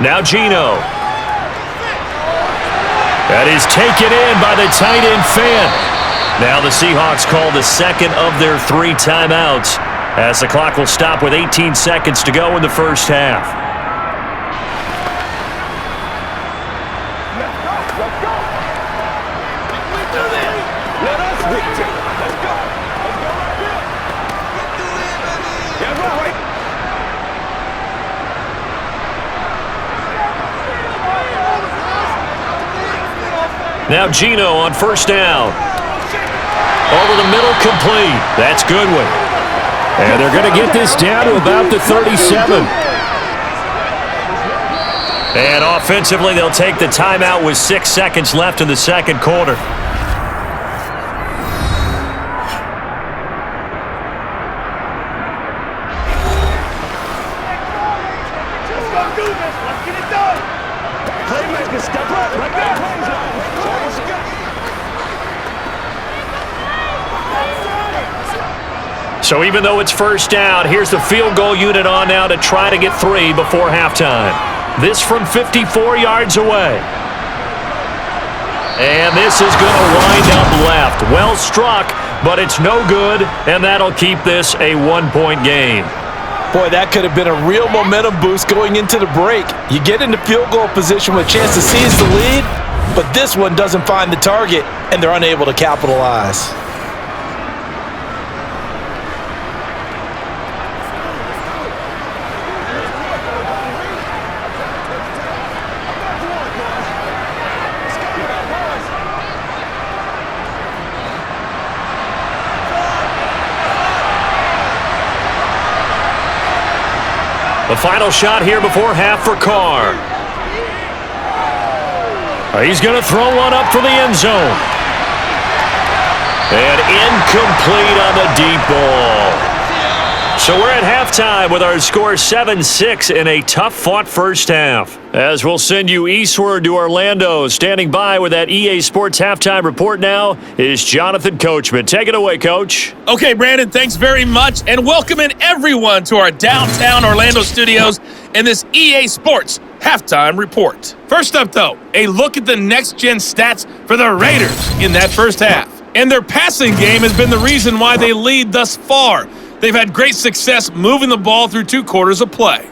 S4: Now Geno. That is taken in by the tight end Fant. Now the Seahawks call the second of their 3 timeouts as the clock will stop with 18 seconds to go in the first half.
S5: Let us dictate. Let's go. Yeah, right.
S4: Now Geno on first down. Over the middle, complete. That's Goodwin. And they're going to get this down to about the 37. And offensively, they'll take the timeout with 6 seconds left in the second quarter.
S5: Let's go do this. Let's get it done. Playmaker, step up. Right there.
S4: So even though it's first down, here's the field goal unit on now to try to get 3 before halftime. This from 54 yards away. And this is going to wind up left. Well struck, but it's no good, and that'll keep this a 1-point game.
S3: Boy, that could have been a real momentum boost going into the break. You get into field goal position with a chance to seize the lead, but this one doesn't find the target, and they're unable to capitalize.
S4: The final shot here before half for Carr. He's going to throw one up for the end zone. And incomplete on the deep ball. So we're at halftime with our score 7-6 in a tough-fought first half. As we'll send you eastward to Orlando, standing by with that EA Sports halftime report now is Jonathan Coachman. Take it away, Coach.
S6: Okay, Brandon, thanks very much, and welcoming everyone to our downtown Orlando studios in this EA Sports halftime report. First up, though, a look at the next-gen stats for the Raiders in that first half. And their passing game has been the reason why they lead thus far. They've had great success moving the ball through 2 quarters of play.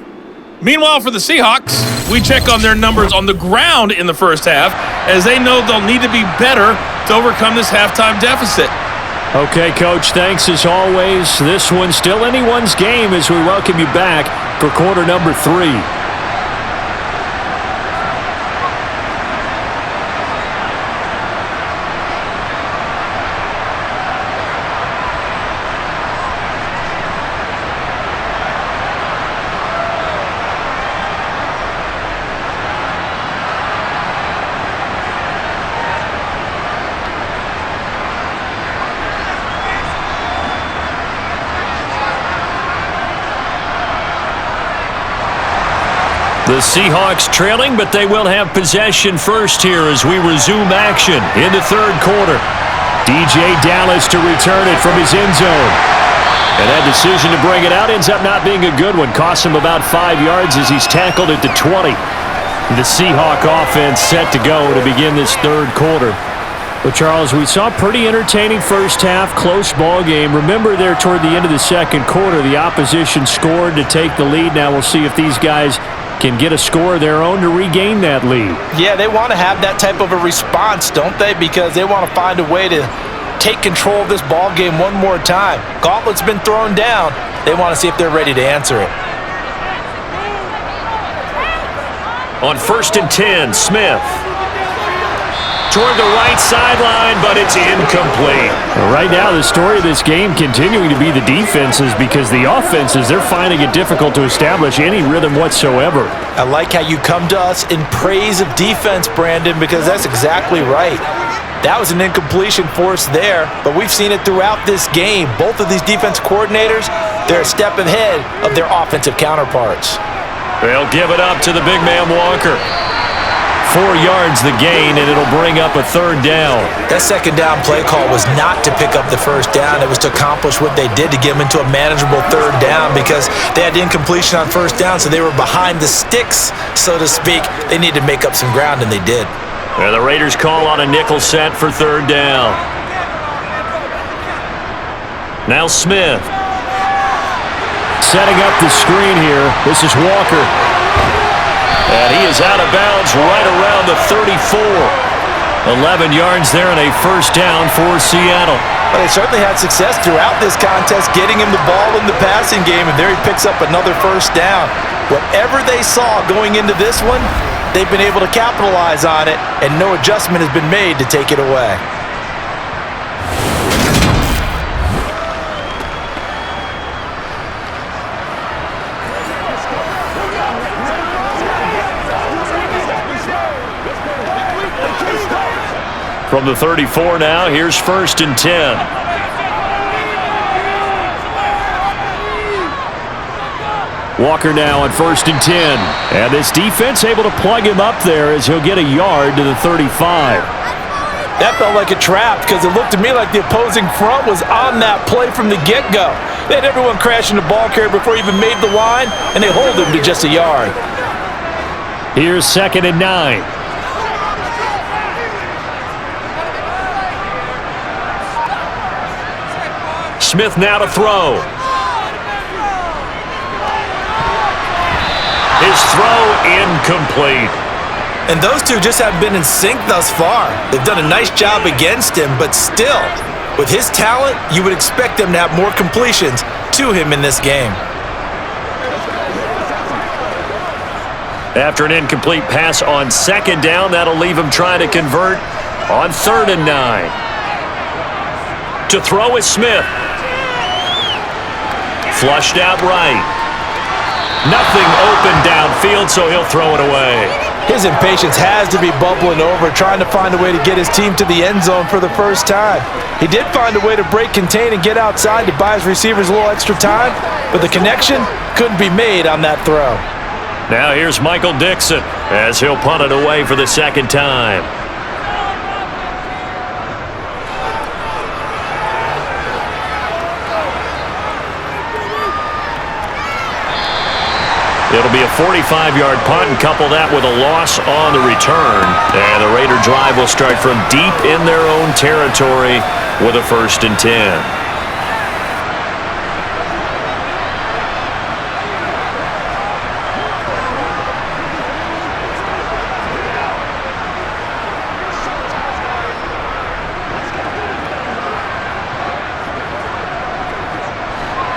S6: Meanwhile, for the Seahawks, we check on their numbers on the ground in the first half, as they know they'll need to be better to overcome this halftime deficit.
S4: Okay, Coach, thanks as always. This one's still anyone's game as we welcome you back for quarter number 3. The Seahawks trailing, but they will have possession first here as we resume action in the third quarter. DJ Dallas to return it from his end zone. And that decision to bring it out ends up not being a good one. Costs him about 5 yards as he's tackled at the 20. The Seahawk offense set to go to begin this third quarter. Well, Charles, we saw a pretty entertaining first half, close ball game. Remember there toward the end of the second quarter, the opposition scored to take the lead. Now we'll see if these guys can get a score of their own to regain that lead.
S3: Yeah, they want to have that type of a response, don't they? Because they want to find a way to take control of this ball game one more time. Gauntlet's been thrown down. They want to see if they're ready to answer it.
S4: On 1st and 10, Smith. toward the right sideline, but it's incomplete.
S2: Right now, the story of this game continuing to be the defenses, because the offenses, they're finding it difficult to establish any rhythm whatsoever.
S3: I like how you come to us in praise of defense, Brandon, because that's exactly right. That was an incompletion forced there, but we've seen it throughout this game. Both of these defense coordinators, they're a step ahead of their offensive counterparts.
S4: They'll give it up to the big man Walker. 4 yards the gain, and it'll bring up a third down.
S3: That second down play call was not to pick up the first down. It was to accomplish what they did, to get them into a manageable third down, because they had incompletion on first down, so they were behind the sticks, so to speak. They needed to make up some ground, and they did.
S4: And the Raiders call on a nickel set for third down. Now Smith.
S2: Setting up the screen here. This is Walker.
S4: And he is out of bounds right around the 34. 11 yards there and a first down for Seattle.
S3: Well, they certainly had success throughout this contest, getting him the ball in the passing game, and there he picks up another first down. Whatever they saw going into this one, they've been able to capitalize on it, and no adjustment has been made to take it away.
S4: From the 34 now, here's 1st and 10.
S2: Walker now on 1st and 10. And this defense able to plug him up there as he'll get a yard to the 35.
S3: That felt like a trap, because it looked to me like the opposing front was on that play from the get-go. They had everyone crashing the ball carrier before he even made the line, and they hold him to just a yard.
S2: Here's 2nd and 9.
S4: Smith now to throw. His throw incomplete.
S3: And those two just haven't been in sync thus far. They've done a nice job against him, but still, with his talent, you would expect them to have more completions to him in this game.
S4: After an incomplete pass on 2nd down, that'll leave him trying to convert on 3rd and 9. To throw is Smith. Flushed out right. Nothing open downfield, so he'll throw it away.
S3: His impatience has to be bubbling over, trying to find a way to get his team to the end zone for the first time. He did find a way to break contain and get outside to buy his receivers a little extra time, but the connection couldn't be made on that throw.
S4: Now here's Michael Dixon as he'll punt it away for the 2nd time. It'll be a 45-yard punt, and couple that with a loss on the return. And the Raider drive will start from deep in their own territory with a 1st and 10.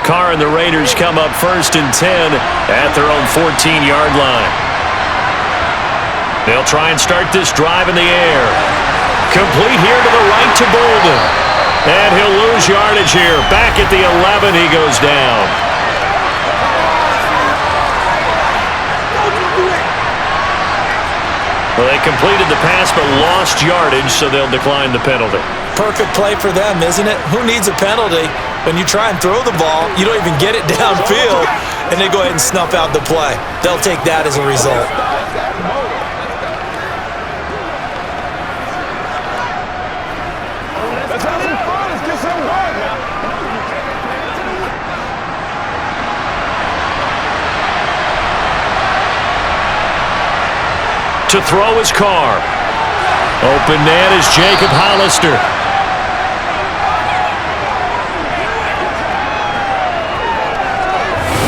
S4: Carr and the Raiders come up 1st and 10 at their own 14-yard line. They'll try and start this drive in the air. Complete here to the right to Bolden. And he'll lose yardage here. Back at the 11, he goes down. Well, they completed the pass but lost yardage, so they'll decline the penalty.
S3: Perfect play for them, isn't it? Who needs a penalty? When you try and throw the ball, you don't even get it downfield, and they go ahead and snuff out the play. They'll take that as a result.
S5: Let's have some fun. Let's get some fun.
S4: To throw is Carr. Open man is Jacob Hollister.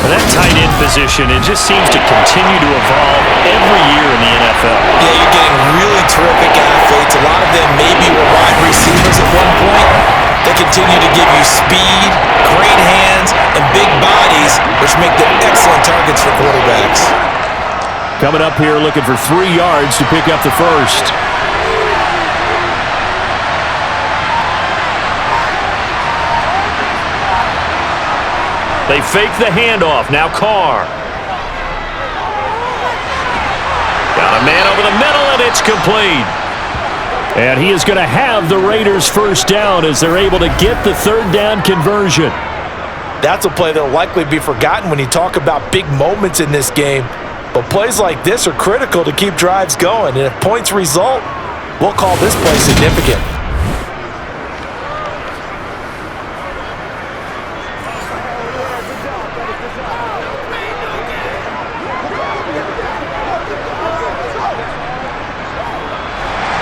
S4: That tight end position, it just seems to continue to evolve every year in the NFL.
S3: Yeah, you're getting really terrific athletes. A lot of them maybe were wide receivers at one point. They continue to give you speed, great hands, and big bodies, which make them excellent targets for quarterbacks.
S2: Coming up here looking for 3 yards to pick up the first.
S4: They fake the handoff. Now Carr. Got a man over the middle, and it's complete. And he is going to have the Raiders first down as they're able to get the third down conversion.
S3: That's a play that will likely be forgotten when you talk about big moments in this game. But plays like this are critical to keep drives going. And if points result, we'll call this play significant.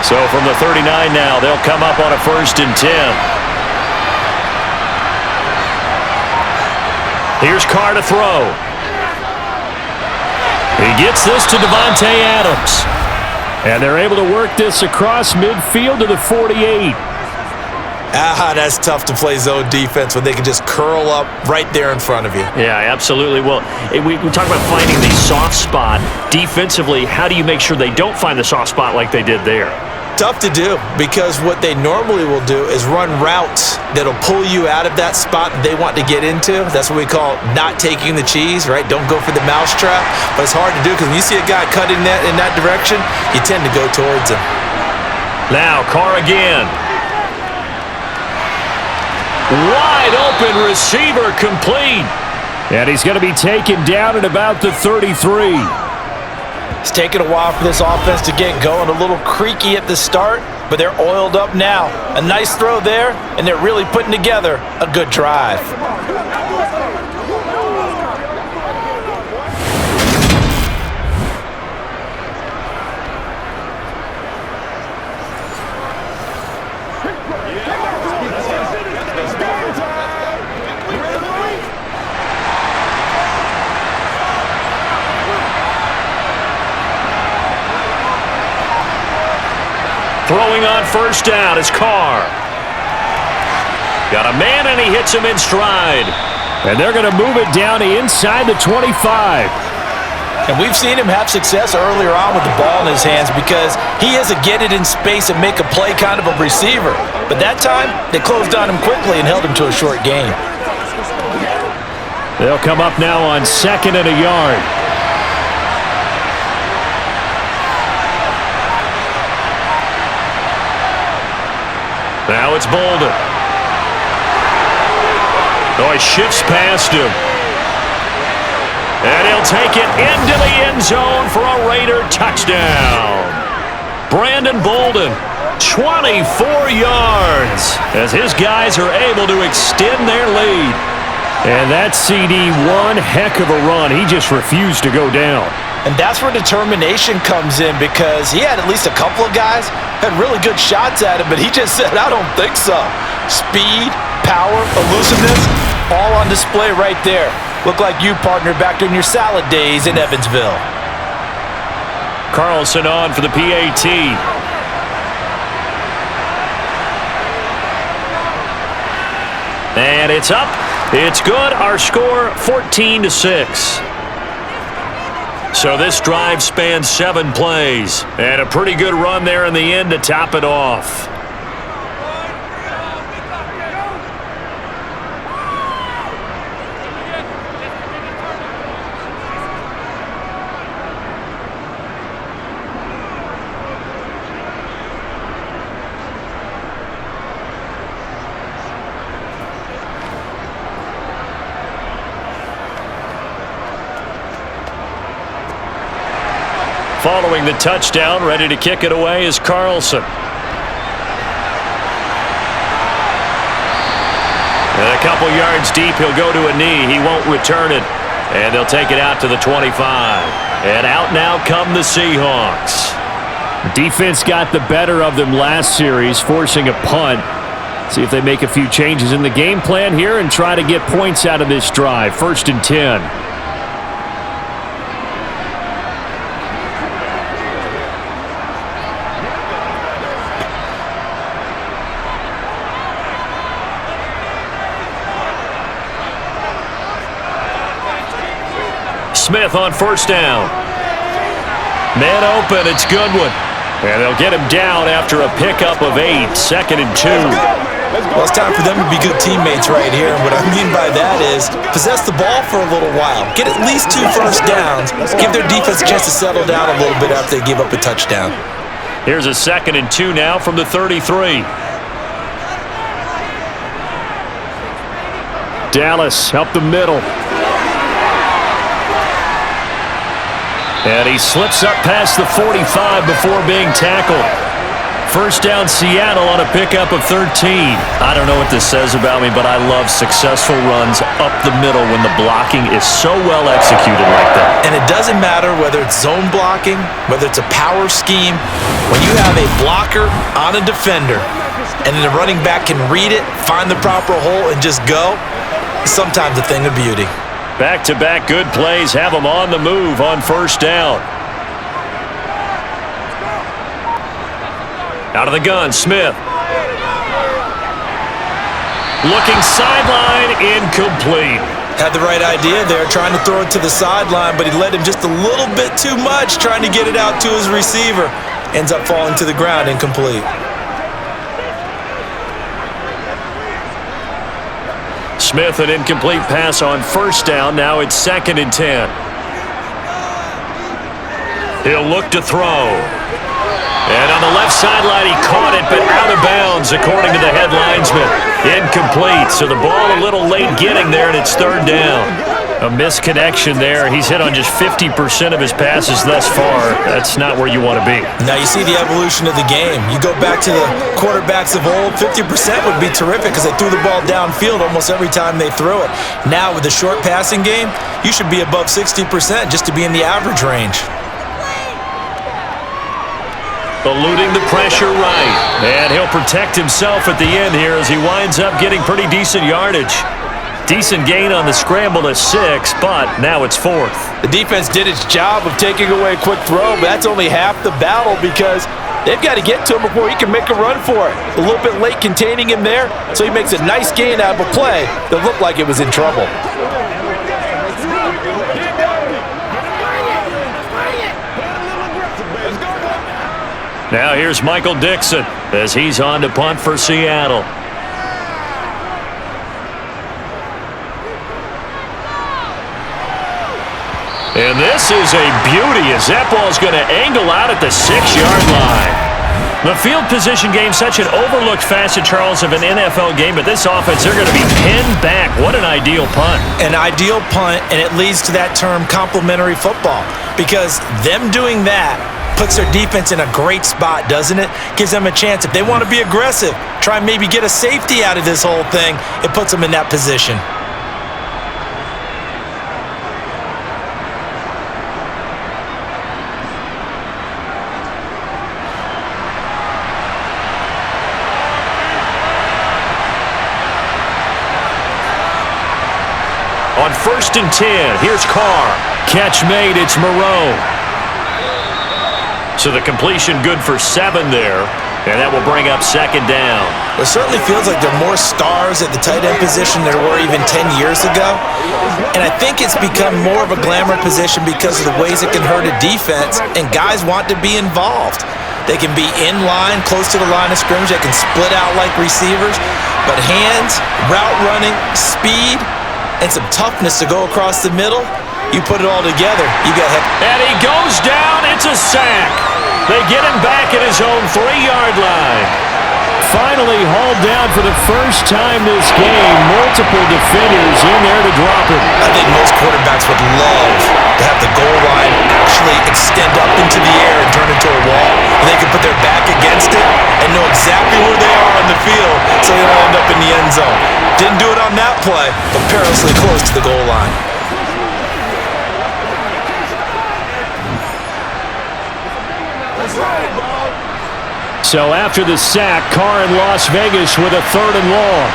S4: So from the 39 now, they'll come up on a 1st and 10. Here's Carr to throw. He gets this to Devontae Adams. And they're able to work this across midfield to the 48.
S3: That's tough to play zone defense when they can just curl up right there in front of you.
S4: Yeah, absolutely. Well, we talk about finding the soft spot. Defensively, how do you make sure they don't find the soft spot like they did there?
S3: Tough to do, because what they normally will do is run routes that'll pull you out of that spot that they want to get into. That's what we call not taking the cheese, right? Don't go for the mousetrap. But it's hard to do because when you see a guy cutting that in that direction, you tend to go towards him.
S4: Now, Carr again. Wide open receiver complete.
S2: And he's going to be taken down at about the 33.
S3: It's taken a while for this offense to get going. A little creaky at the start, but they're oiled up now. A nice throw there, and they're really putting together a good drive.
S4: Throwing on 1st down is Carr. Got a man, and he hits him in stride.
S2: And they're going to move it down to inside the 25.
S3: And we've seen him have success earlier on with the ball in his hands because he is a get it in space and make a play kind of a receiver. But that time, they closed on him quickly and held him to a short gain.
S2: They'll come up now on 2nd and a yard.
S4: Now it's Bolden. Oh, he shifts past him. And he'll take it into the end zone for a Raider touchdown. Brandon Bolden, 24 yards, as his guys are able to extend their lead.
S2: And that CD, one heck of a run. He just refused to go down.
S3: And that's where determination comes in because he had at least a couple of guys had really good shots at him, but he just said, I don't think so. Speed, power, elusiveness, all on display right there. Look like you, partner, back during your salad days in Evansville.
S4: Carlson on for the PAT. And it's up. It's good. Our score, 14-6. So this drive spans 7 plays. And a pretty good run there in the end to top it off. Following the touchdown, ready to kick it away is Carlson. And a couple yards deep, he'll go to a knee. He won't return it. And they'll take it out to the 25. And out now come the Seahawks.
S2: Defense got the better of them last series, forcing a punt. See if they make a few changes in the game plan here and try to get points out of this drive. 1st and 10.
S4: Smith on 1st down. Man open, it's Goodwin. And they'll get him down after a pickup of 8. 2nd and 2.
S3: Well, it's time for them to be good teammates right here. And what I mean by that is possess the ball for a little while. Get at least 2 first downs. Give their defense a chance to settle down a little bit after they give up a touchdown.
S4: Here's a 2nd and 2 now from the 33. Dallas up the middle. And he slips up past the 45 before being tackled. First down Seattle on a pickup of 13. I don't know what this says about me, but I love successful runs up the middle when the blocking is so well executed like that.
S3: And it doesn't matter whether it's zone blocking, whether it's a power scheme. When you have a blocker on a defender and then the running back can read it, find the proper hole, and just go, it's sometimes a thing of beauty.
S4: Back-to-back good plays have them on the move on first down. Out of the gun, Smith. Looking sideline, incomplete.
S3: Had the right idea there, trying to throw it to the sideline, but he led him just a little bit too much, trying to get it out to his receiver. Ends up falling to the ground, incomplete.
S4: Smith, an incomplete pass on first down. Now it's 2nd and 10. He'll look to throw. And on the left sideline, he caught it, but out of bounds, according to the head linesman. Incomplete, so the ball a little late getting there, and it's 3rd down. A misconnection there. He's hit on just 50% of his passes thus far. That's not where you want to be.
S3: Now you see the evolution of the game. You go back to the quarterbacks of old, 50% would be terrific because they threw the ball downfield almost every time they threw it. Now with the short passing game, you should be above 60% just to be in the average range.
S4: Eluding the pressure right. And he'll protect himself at the end here as he winds up getting pretty decent yardage. Decent gain on the scramble to 6, but now it's 4th.
S3: The defense did its job of taking away a quick throw, but that's only half the battle because they've got to get to him before he can make a run for it. A little bit late containing him there, so he makes a nice gain out of a play that looked like it was in trouble.
S4: Now here's Michael Dixon as he's on to punt for Seattle. And this is a beauty as that ball's going to angle out at the 6-yard line. The field position game, such an overlooked facet, Charles, of an NFL game, but this offense, they're going to be pinned back. What an ideal punt.
S3: An ideal punt, and it leads to that term complementary football because them doing that puts their defense in a great spot, doesn't it? Gives them a chance. If they want to be aggressive, try and maybe get a safety out of this whole thing, it puts them in that position.
S4: On 1st and 10, here's Carr. Catch made, it's Moreau. So the completion good for 7 there, and that will bring up 2nd down.
S3: It certainly feels like there are more stars at the tight end position than there were even 10 years ago. And I think it's become more of a glamour position because of the ways it can hurt a defense, and guys want to be involved. They can be in line, close to the line of scrimmage. They can split out like receivers. But hands, route running, speed, and some toughness to go across the middle, you put it all together, you got heck.
S4: And he goes down, it's a sack. They get him back at his own 3-yard line. Finally hauled down for the first time this game. Multiple defenders in there to drop him.
S3: I think most quarterbacks would love to have the goal line actually extend up into the air and turn into a wall. And they can put their back against it and know exactly where they are on the field so they don't end up in the end zone. Didn't do it on that play, but perilously close to the goal line.
S4: So after the sack, Carr in Las Vegas with a 3rd and long.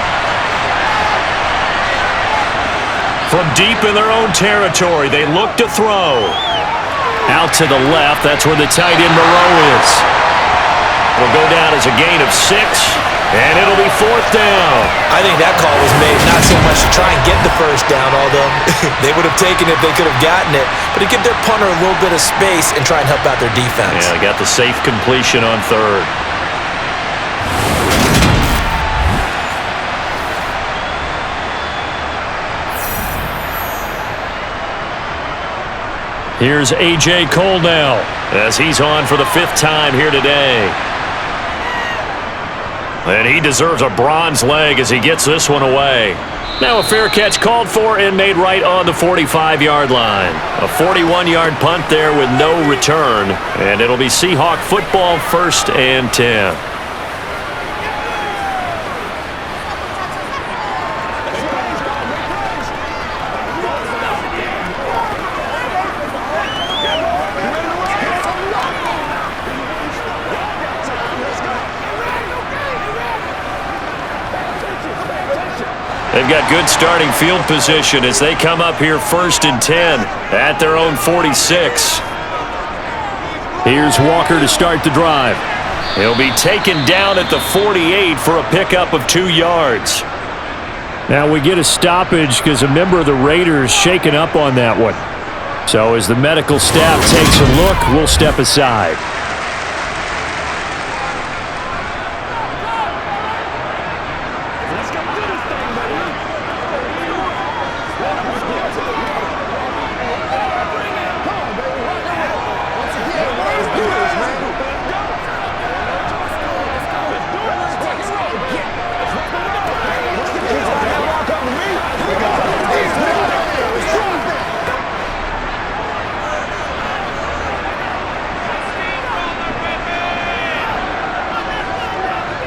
S4: From deep in their own territory, they look to throw. Out to the left, that's where the tight end Moreau is. Will go down as a gain of 6, and it'll be 4th down.
S3: I think that call was made not so much to try and get the first down, although they would have taken it if they could have gotten it, but to give their punter a little bit of space and try and help out their defense.
S4: Yeah, they got the safe completion on 3rd. Here's A.J. Cole now as he's on for the 5th time here today. And he deserves a bronze leg as he gets this one away. Now a fair catch called for and made right on the 45-yard line. A 41-yard punt there with no return. And it'll be Seahawk football 1st and 10. They've got good starting field position as they come up here 1st and 10 at their own 46. Here's Walker to start the drive. He'll be taken down at the 48 for a pickup of 2 yards. Now we get a stoppage because a member of the Raiders shaken up on that one. So as the medical staff takes a look, we'll step aside.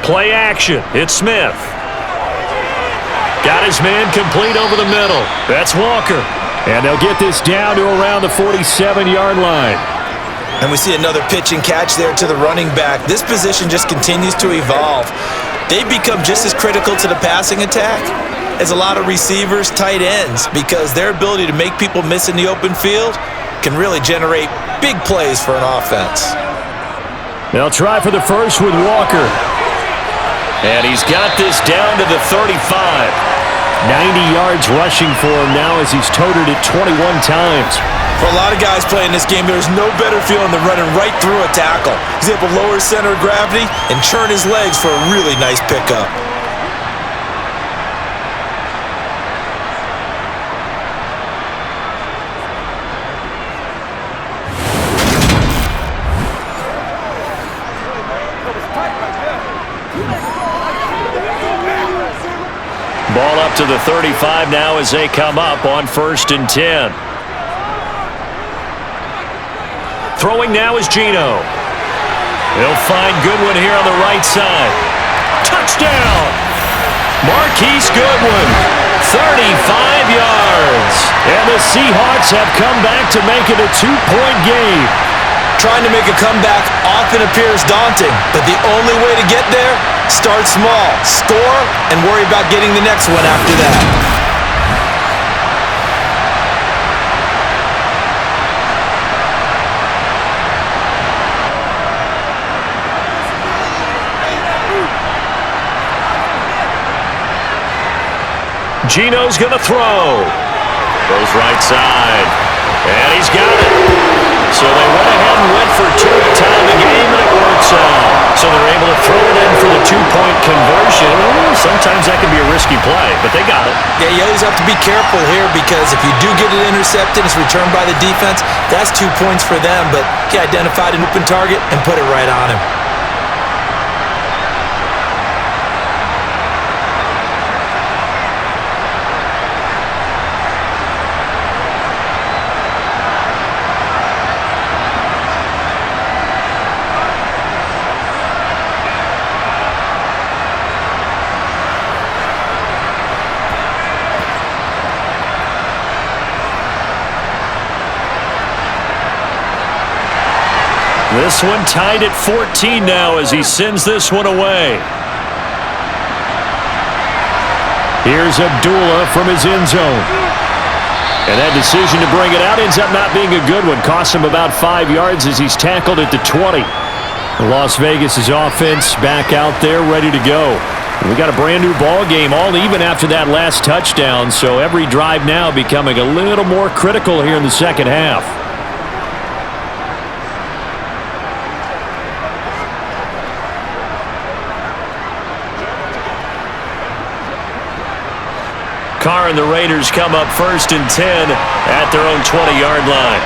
S4: Play action. It's Smith. Got his man complete over the middle. That's Walker. And they'll get this down to around the 47-yard line.
S3: And we see another pitch and catch there to the running back. This position just continues to evolve. They become just as critical to the passing attack as a lot of receivers, tight ends, because their ability to make people miss in the open field can really generate big plays for an offense.
S4: They'll try for the first with Walker. And he's got this down to the 35. 90 yards rushing for him now as he's toted it 21 times.
S3: For a lot of guys playing this game, there's no better feeling than running right through a tackle. He's able to lower his center of gravity and churn his legs for a really nice pickup.
S4: Ball up to the 35 now as they come up on 1st and 10. Throwing now is Geno. He'll find Goodwin here on the right side. Touchdown! Marquise Goodwin, 35 yards. And the Seahawks have come back to make it a 2-point game.
S3: Trying to make a comeback often appears daunting, but the only way to get there, start small, score, and worry about getting the next one after that.
S4: Geno's going to throw. Goes right side. And he's got it. So they went ahead and went for 2 to tie the game, and it works out. So they're able to throw it in for the 2-point conversion. Sometimes that can be a risky play, but they got it.
S3: Yeah, you always have to be careful here because if you do get it intercepted, it's returned by the defense, that's 2 points for them, but he identified an open target and put it right on him.
S4: This one tied at 14 now as he sends this one away. Here's Abdullah from his end zone. And that decision to bring it out ends up not being a good one. Costs him about 5 yards as he's tackled at the 20. Las Vegas' offense back out there ready to go. We got a brand new ball game, all even after that last touchdown, so every drive now becoming a little more critical here in the second half. Carr and the Raiders come up 1st and 10 at their own 20-yard line.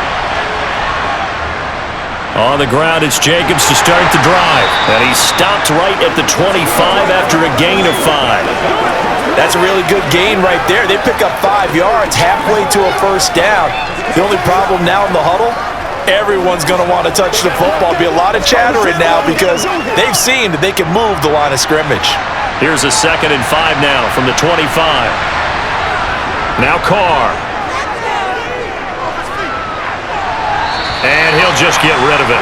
S4: On the ground, it's Jacobs to start the drive. And he stopped right at the 25 after a gain of 5.
S3: That's a really good gain right there. They pick up 5 yards halfway to a first down. The only problem now in the huddle, everyone's going to want to touch the football. Be a lot of chattering now because they've seen that they can move the line of scrimmage.
S4: Here's a 2nd and 5 now from the 25. Now Carr. And he'll just get rid of it.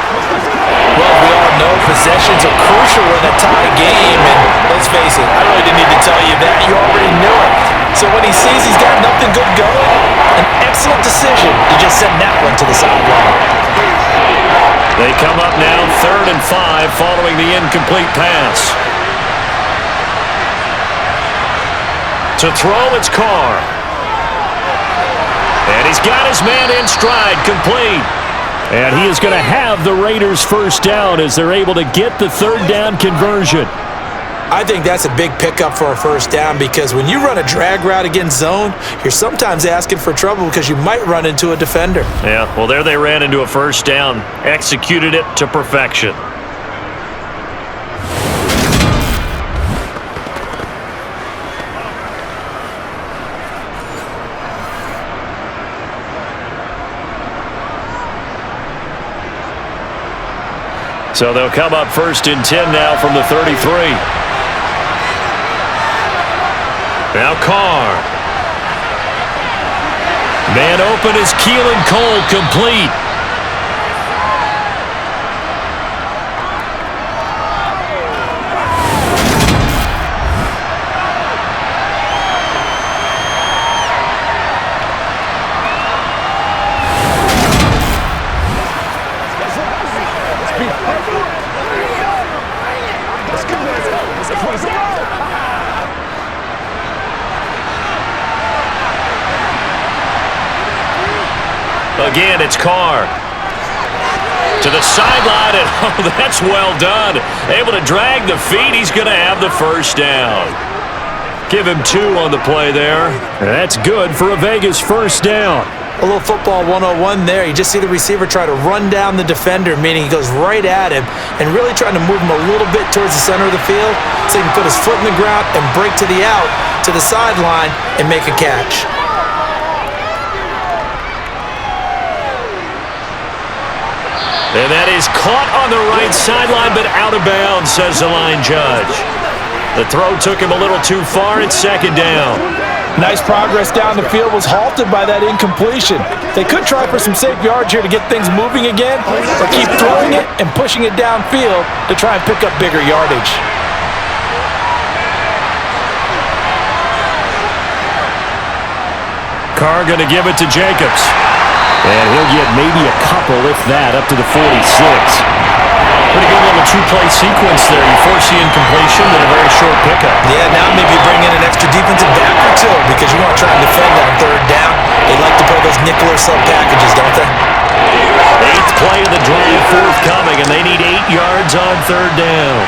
S3: Well, we all know possessions are crucial in a tie game, and let's face it, I really didn't need to tell you that. You already knew it. So when he sees he's got nothing good going, an excellent decision to just send that one to the sideline.
S4: They come up now 3rd and 5 following the incomplete pass. To throw, it's Carr. And he's got his man in stride, complete. And he is going to have the Raiders first down as they're able to get the 3rd down conversion.
S3: I think that's a big pickup for a first down because when you run a drag route against zone, you're sometimes asking for trouble because you might run into a defender.
S4: Yeah, well, there they ran into a first down, executed it to perfection. So they'll come up 1st and 10 now from the 33. Now Carr. Man open is Keelan Cole, complete. Again, it's Carr. To the sideline, and oh, that's well done. Able to drag the feet. He's going to have the first down. Give him 2 on the play there. That's good for a Vegas first down.
S3: A little football 101 there. You just see the receiver try to run down the defender, meaning he goes right at him and really trying to move him a little bit towards the center of the field so he can put his foot in the ground and break to the out, to the sideline, and make a catch.
S4: And that is caught on the right sideline, but out of bounds, says the line judge. The throw took him a little too far. It's 2nd down.
S3: Nice progress down the field was halted by that incompletion. They could try for some safe yards here to get things moving again, or keep throwing it and pushing it downfield to try and pick up bigger yardage.
S4: Carr going to give it to Jacobs. And he'll get maybe a couple, if that, up to the 46. Pretty good little 2-play sequence there. You force the incompletion and a very short pickup.
S3: Yeah, now maybe bring in an extra defensive back or 2 because you want to try and defend on 3rd down. They like to play those nickel or sub packages, don't they?
S4: 8th play of the drive forthcoming, and they need 8 yards on 3rd down.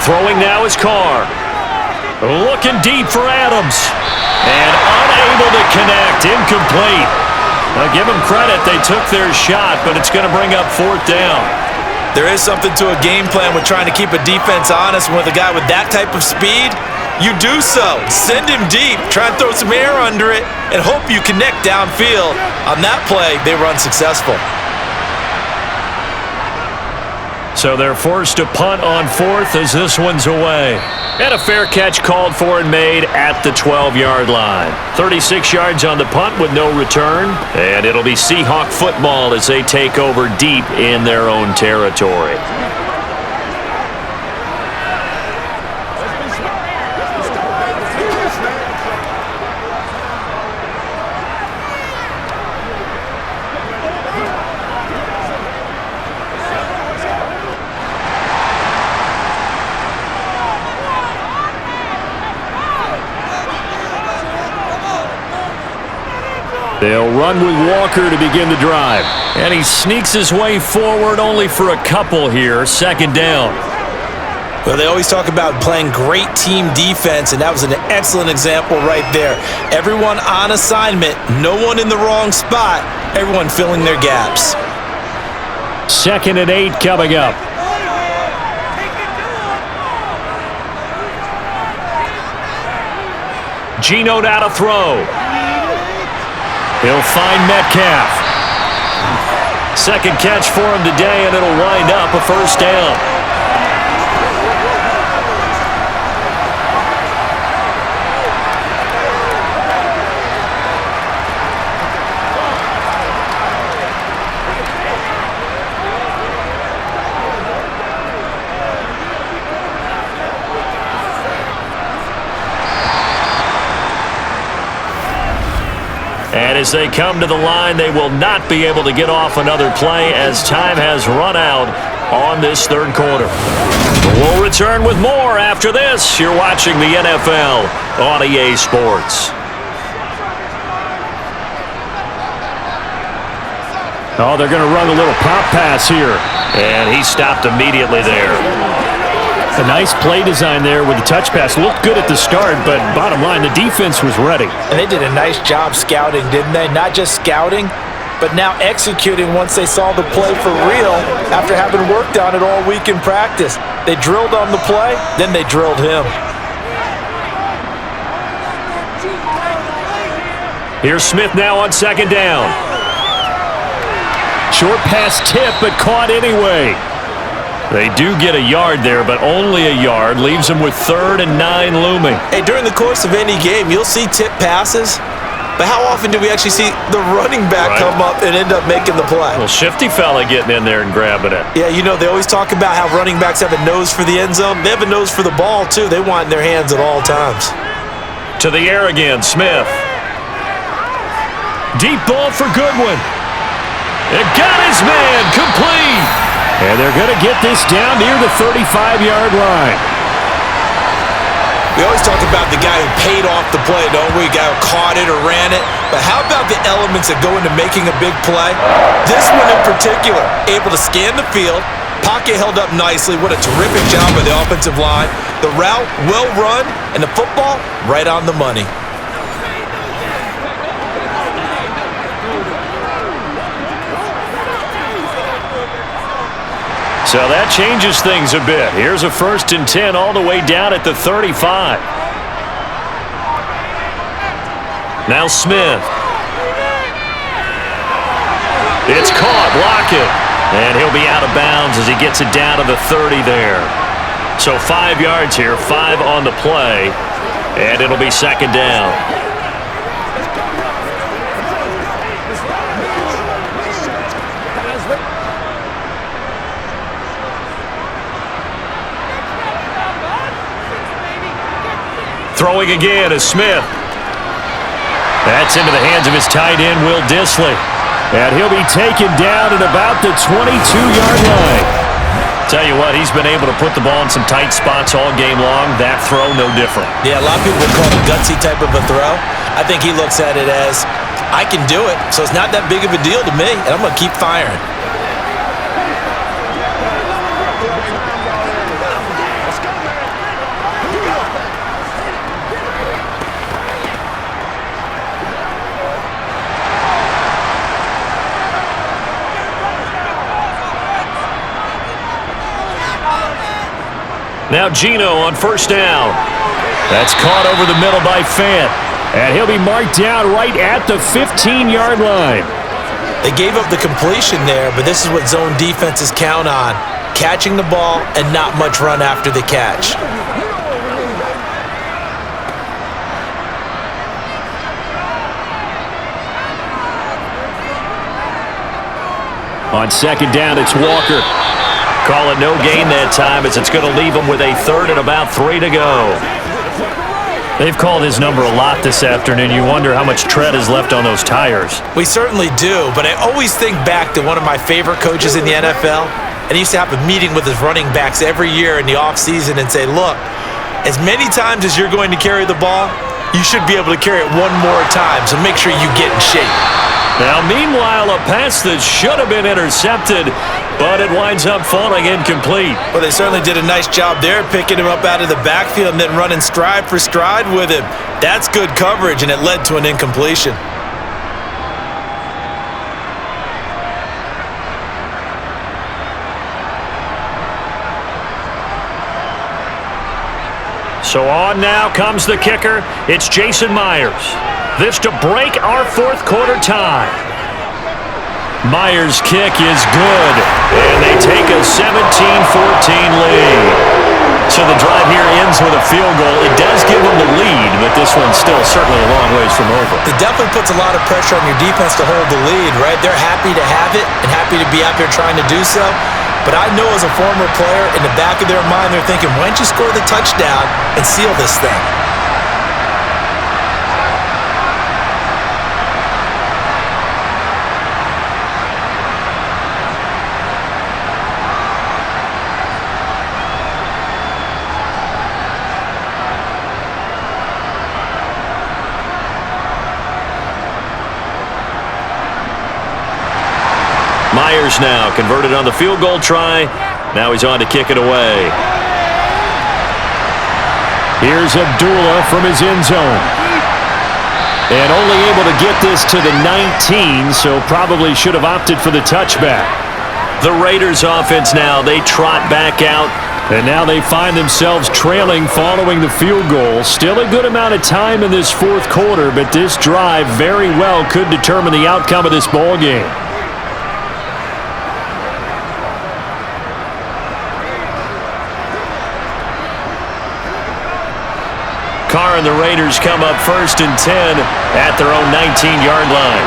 S4: Throwing now is Carr. Looking deep for Adams. And unable to connect. Incomplete. Now give them credit. They took their shot, but it's going to bring up 4th down.
S3: There is something to a game plan with trying to keep a defense honest. With a guy with that type of speed, you do so. Send him deep. Try and throw some air under it and hope you connect downfield. On that play, they were unsuccessful.
S4: So they're forced to punt on 4th as this one's away. And a fair catch called for and made at the 12-yard line. 36 yards on the punt with no return. And it'll be Seahawk football as they take over deep in their own territory. They'll run with Walker to begin the drive. And he sneaks his way forward only for a couple here. 2nd down.
S3: Well, they always talk about playing great team defense, and that was an excellent example right there. Everyone on assignment, no one in the wrong spot, Everyone filling their gaps.
S2: 2nd and 8 coming up. Geno now to throw. He'll find Metcalf. Second catch for him today, and it'll wind up a first down. And as they come to the line, they will not be able to get off another play as time has run out on this third quarter. We'll return with more after this. You're watching the NFL on EA Sports. Oh, they're going to run a little pop pass here. And he stopped immediately there. A nice play design there with the touch pass. Looked good at the start, but bottom line, the defense was ready.
S3: And they did a nice job scouting, didn't they? Not just scouting, but now executing once they saw the play for real after having worked on it all week in practice. They drilled on the play, then they drilled him.
S2: Here's Smith now on 2nd down. Short pass tip, but caught anyway. They do get a yard there, but only a yard. Leaves them with 3rd and 9 looming.
S3: Hey, during the course of any game, you'll see tip passes, but how often do we actually see the running back come up and end up making the play?
S2: Well, shifty fella getting in there and grabbing it.
S3: Yeah, you know, they always talk about how running backs have a nose for the end zone. They have a nose for the ball, too. They want it in their hands at all times.
S2: To the air again, Smith. Deep ball for Goodwin. It got his man, complete. And they're going to get this down near the 35-yard line.
S3: We always talk about the guy who paid off the play, don't we? The guy who caught it or ran it. But how about the elements that go into making a big play? This one in particular, able to scan the field, pocket held up nicely. What a terrific job by the offensive line. The route, well run, and the football, right on the money.
S2: So that changes things a bit. Here's a 1st and 10 all the way down at the 35. Now Smith. It's caught. Lockett. And he'll be out of bounds as he gets it down to the 30 there. So 5 yards here, 5 on the play. And it'll be 2nd down. Throwing again is Smith. That's into the hands of his tight end, Will Dissly. And he'll be taken down at about the 22-yard line. Tell you what, he's been able to put the ball in some tight spots all game long. That throw, no different.
S3: Yeah, a lot of people would call it a gutsy type of a throw. I think he looks at it as, I can do it, so it's not that big of a deal to me, and I'm going to keep firing.
S2: Now Geno on 1st down. That's caught over the middle by Fant. And he'll be marked down right at the 15-yard line.
S3: They gave up the completion there, but this is what zone defenses count on. Catching the ball and not much run after the catch.
S2: On 2nd down, it's Walker. Call it no gain that time as it's going to leave him with a 3rd and about 3 to go. They've called his number a lot this afternoon. You wonder how much tread is left on those tires.
S3: We certainly do, but I always think back to one of my favorite coaches in the NFL, and he used to have a meeting with his running backs every year in the offseason and say, look, as many times as you're going to carry the ball, you should be able to carry it one more time, so make sure you get in shape.
S2: Now, meanwhile, a pass that should have been intercepted, but it winds up falling incomplete.
S3: Well, they certainly did a nice job there, picking him up out of the backfield and then running stride for stride with him. That's good coverage, and it led to an incompletion.
S2: So on now comes the kicker. It's Jason Myers. This to break our fourth quarter tie. Myers' kick is good, and they take a 17-14 lead. So the drive here ends with a field goal. It does give them the lead, but this one's still certainly a long ways from over.
S3: It definitely puts a lot of pressure on your defense to hold the lead, right? They're happy to have it and happy to be out there trying to do so. But I know as a former player, in the back of their mind, they're thinking, why don't you score the touchdown and seal this thing?
S2: Myers now converted on the field goal try. Now he's on to kick it away.
S4: Here's Abdullah from his end zone. And only able to get this to the 19, so probably should have opted for the touchback.
S2: The Raiders offense now, they trot back out.
S4: And now they find themselves trailing following the field goal. Still a good amount of time in this fourth quarter, but this drive very well could determine the outcome of this ball game.
S2: Carr and the Raiders come up 1st and 10 at their own 19-yard line.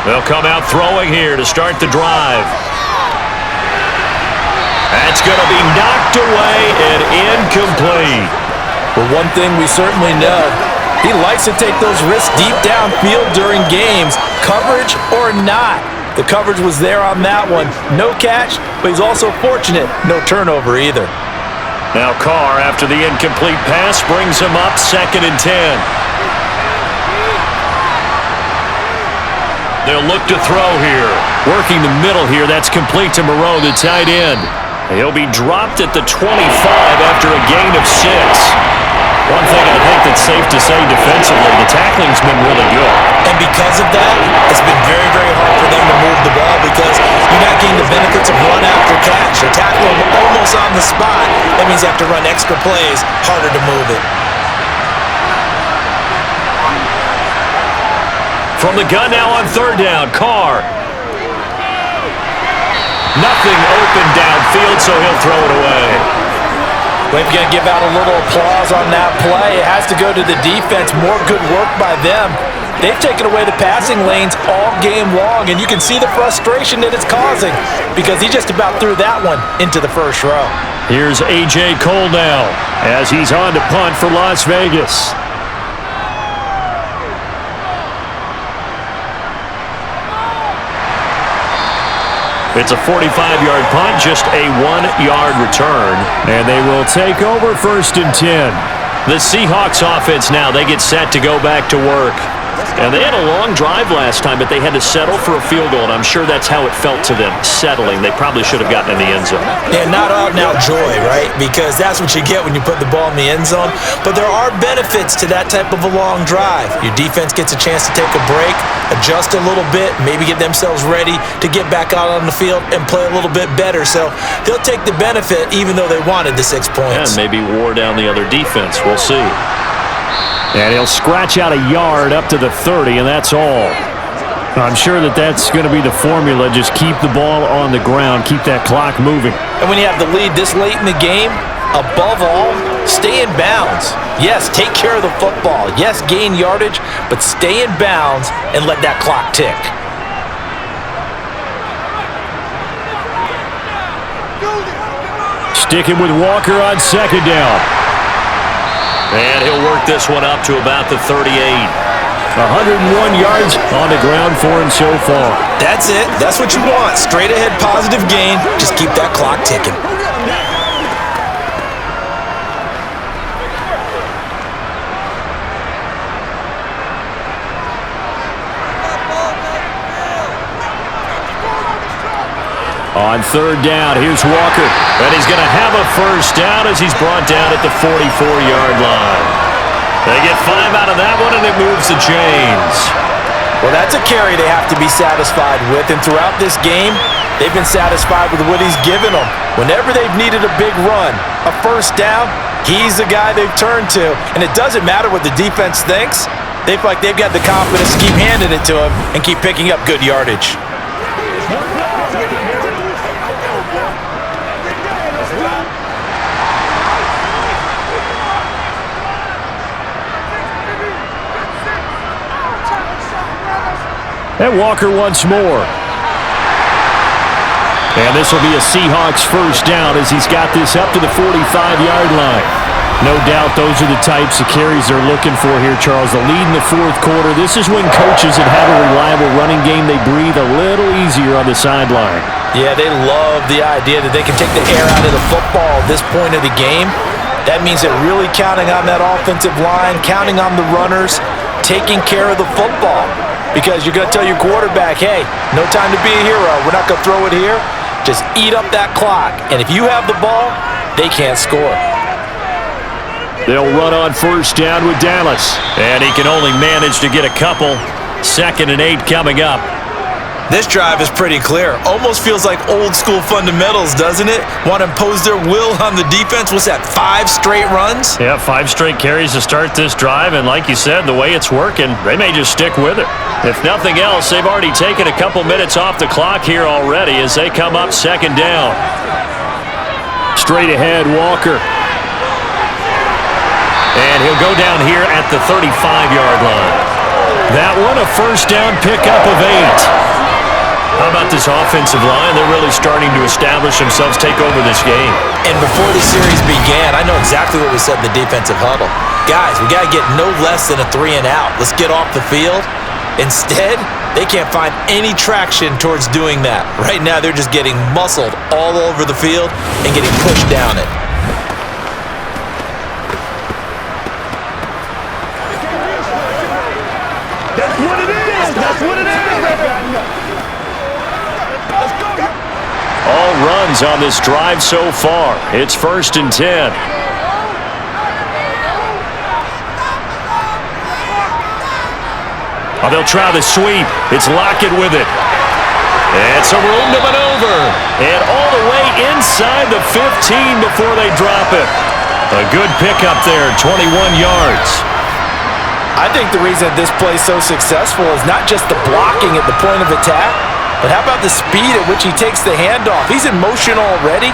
S2: They'll come out throwing here to start the drive. That's going to be knocked away and incomplete.
S3: Well, one thing we certainly know, he likes to take those risks deep downfield during games, coverage or not. The coverage was there on that one. No catch, but he's also fortunate. No turnover either.
S2: Now Carr, after the incomplete pass, brings him up 2nd and 10. They'll look to throw here.
S4: Working the middle here, that's complete to Moreau, the tight end.
S2: He'll be dropped at the 25 after a gain of 6. One thing I think that's safe to say defensively, the tackling's been really good.
S3: And because of that, it's been very, very hard for them to move the ball because you're not getting the benefits of run after catch. You're tackling them almost on the spot. That means you have to run extra plays, harder to move it.
S2: From the gun now on 3rd down, Carr. Nothing open downfield, so he'll throw it away.
S3: We've got to give out a little applause on that play. It has to go to the defense. More good work by them. They've taken away the passing lanes all game long, and you can see the frustration that it's causing because he just about threw that one into the first row.
S4: Here's A.J. Cole now as he's on to punt for Las Vegas.
S2: It's a 45-yard punt, just a 1-yard return.
S4: And they will take over 1st and 10.
S2: The Seahawks offense now, they get set to go back to work. And they had a long drive last time, but they had to settle for a field goal, and I'm sure that's how it felt to them, settling. They probably should have gotten in the end zone.
S3: Yeah, not out now joy, right? Because that's what you get when you put the ball in the end zone. But there are benefits to that type of a long drive. Your defense gets a chance to take a break, adjust a little bit, maybe get themselves ready to get back out on the field and play a little bit better. So they'll take the benefit even though they wanted the 6 points.
S2: And maybe wore down the other defense. We'll see.
S4: And he'll scratch out a yard up to the 30, and that's all. I'm sure that's going to be the formula. Just keep the ball on the ground, keep that clock moving.
S3: And when you have the lead this late in the game, above all, stay in bounds. Yes, take care of the football. Yes, gain yardage, but stay in bounds and let that clock tick.
S4: Sticking with Walker on 2nd down.
S2: And he'll work this one up to about the 38.
S4: 101 yards on the ground for him so far.
S3: That's it. That's what you want. Straight ahead positive gain. Just keep that clock ticking.
S4: On 3rd down, here's Walker.
S2: And he's going to have a first down as he's brought down at the 44-yard line. They get 5 out of that one, and it moves the chains.
S3: Well, that's a carry they have to be satisfied with, and throughout this game, they've been satisfied with what he's given them. Whenever they've needed a big run, a first down, he's the guy they've turned to. And it doesn't matter what the defense thinks. They feel like they've got the confidence to keep handing it to him and keep picking up good yardage.
S2: And Walker once more. And this will be a Seahawks first down as he's got this up to the 45-yard line. No doubt those are the types of carries they're looking for here, Charles. The lead in the fourth quarter. This is when coaches that have a reliable running game, they breathe a little easier on the sideline.
S3: Yeah, they love the idea that they can take the air out of the football at this point of the game. That means they're really counting on that offensive line, counting on the runners, taking care of the football. Because you're going to tell your quarterback, hey, no time to be a hero. We're not going to throw it here. Just eat up that clock. And if you have the ball, they can't score.
S2: They'll run on first down with Dallas.
S4: And he can only manage to get a couple. 2nd and 8 coming up.
S3: This drive is pretty clear. Almost feels like old school fundamentals, doesn't it? Want to impose their will on the defense. What's that, 5 straight runs?
S4: Yeah, 5 straight carries to start this drive. And like you said, the way it's working, they may just stick with it. If nothing else, they've already taken a couple minutes off the clock here already as they come up 2nd down.
S2: Straight ahead, Walker.
S4: And he'll go down here at the 35-yard line.
S2: That one, a first down pickup of 8.
S4: How about this offensive line? They're really starting to establish themselves, take over this game.
S3: And before the series began, I know exactly what we said in the defensive huddle. Guys, we got to get no less than a 3 and out. Let's get off the field. Instead, they can't find any traction towards doing that. Right now, they're just getting muscled all over the field and getting pushed down it.
S5: That's what it is. That's what it is.
S4: All runs on this drive so far. It's 1st and 10. Oh, they'll try the sweep. It's Lockett with it. It's a room to maneuver. And all the way inside the 15 before they drop it. A good pickup there, 21 yards.
S3: I think the reason this play is so successful is not just the blocking at the point of attack, but how about the speed at which he takes the handoff? He's in motion already,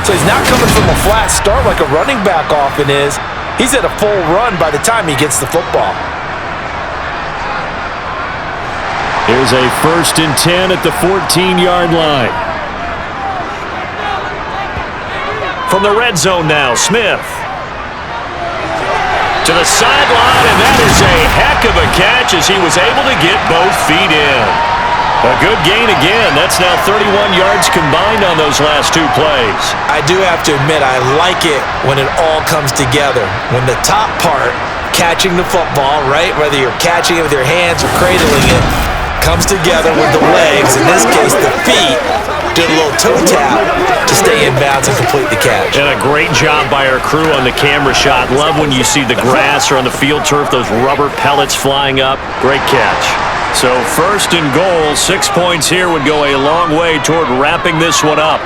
S3: so he's not coming from a flat start like a running back often is. He's at a full run by the time he gets the football.
S2: Here's a 1st and 10 at the 14-yard line.
S4: From the red zone now, Smith. To the sideline, and that is a heck of a catch as he was able to get both feet in. A good gain again. That's now 31 yards combined on those last 2 plays.
S3: I do have to admit, I like it when it all comes together. When the top part, catching the football, right, whether you're catching it with your hands or cradling it, comes together with the legs, in this case the feet, do a little toe tap to stay in bounds and complete the catch.
S4: And a great job by our crew on the camera shot. Love when you see the grass or on the field turf, those rubber pellets flying up. Great catch. So 1st and goal, 6 points here would go a long way toward wrapping this one up.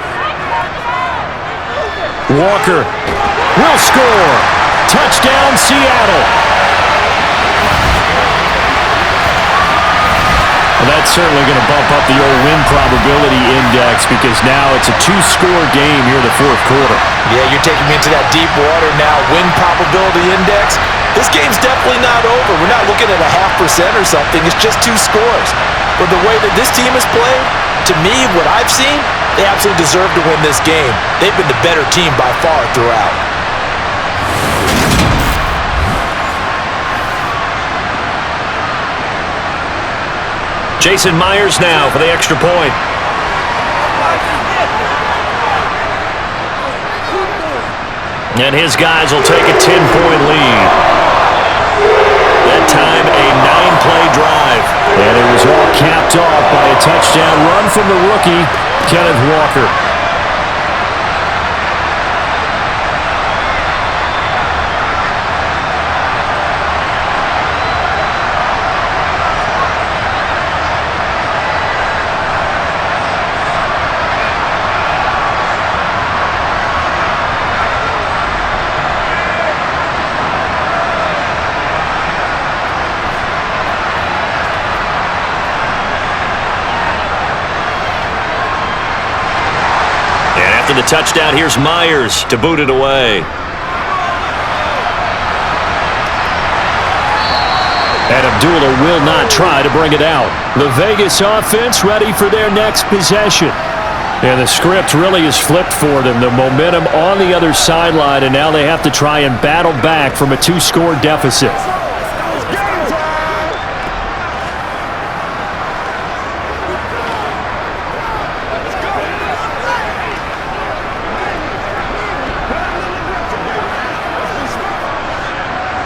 S2: Walker will score. Touchdown, Seattle. Well, that's certainly going to bump up the old win probability index because now it's a 2-score game here in the fourth quarter.
S3: Yeah, you're taking me into that deep water now. Win probability index. This game's definitely not over. We're not looking at a 0.5% or something. It's just 2 scores. But the way that this team has played, to me, what I've seen, they absolutely deserve to win this game. They've been the better team by far throughout.
S4: Jason Myers now for the extra point. And his guys will take a 10-point lead. That time, a 9-play drive.
S2: And it was all capped off by a touchdown run from the rookie, Kenneth Walker.
S4: touchdown. Here's Myers to boot it away. And Abdullah will not try to bring it out. The Vegas offense ready for their next possession. And the script really is flipped for them. The momentum on the other sideline, and now they have to try and battle back from a 2-score deficit.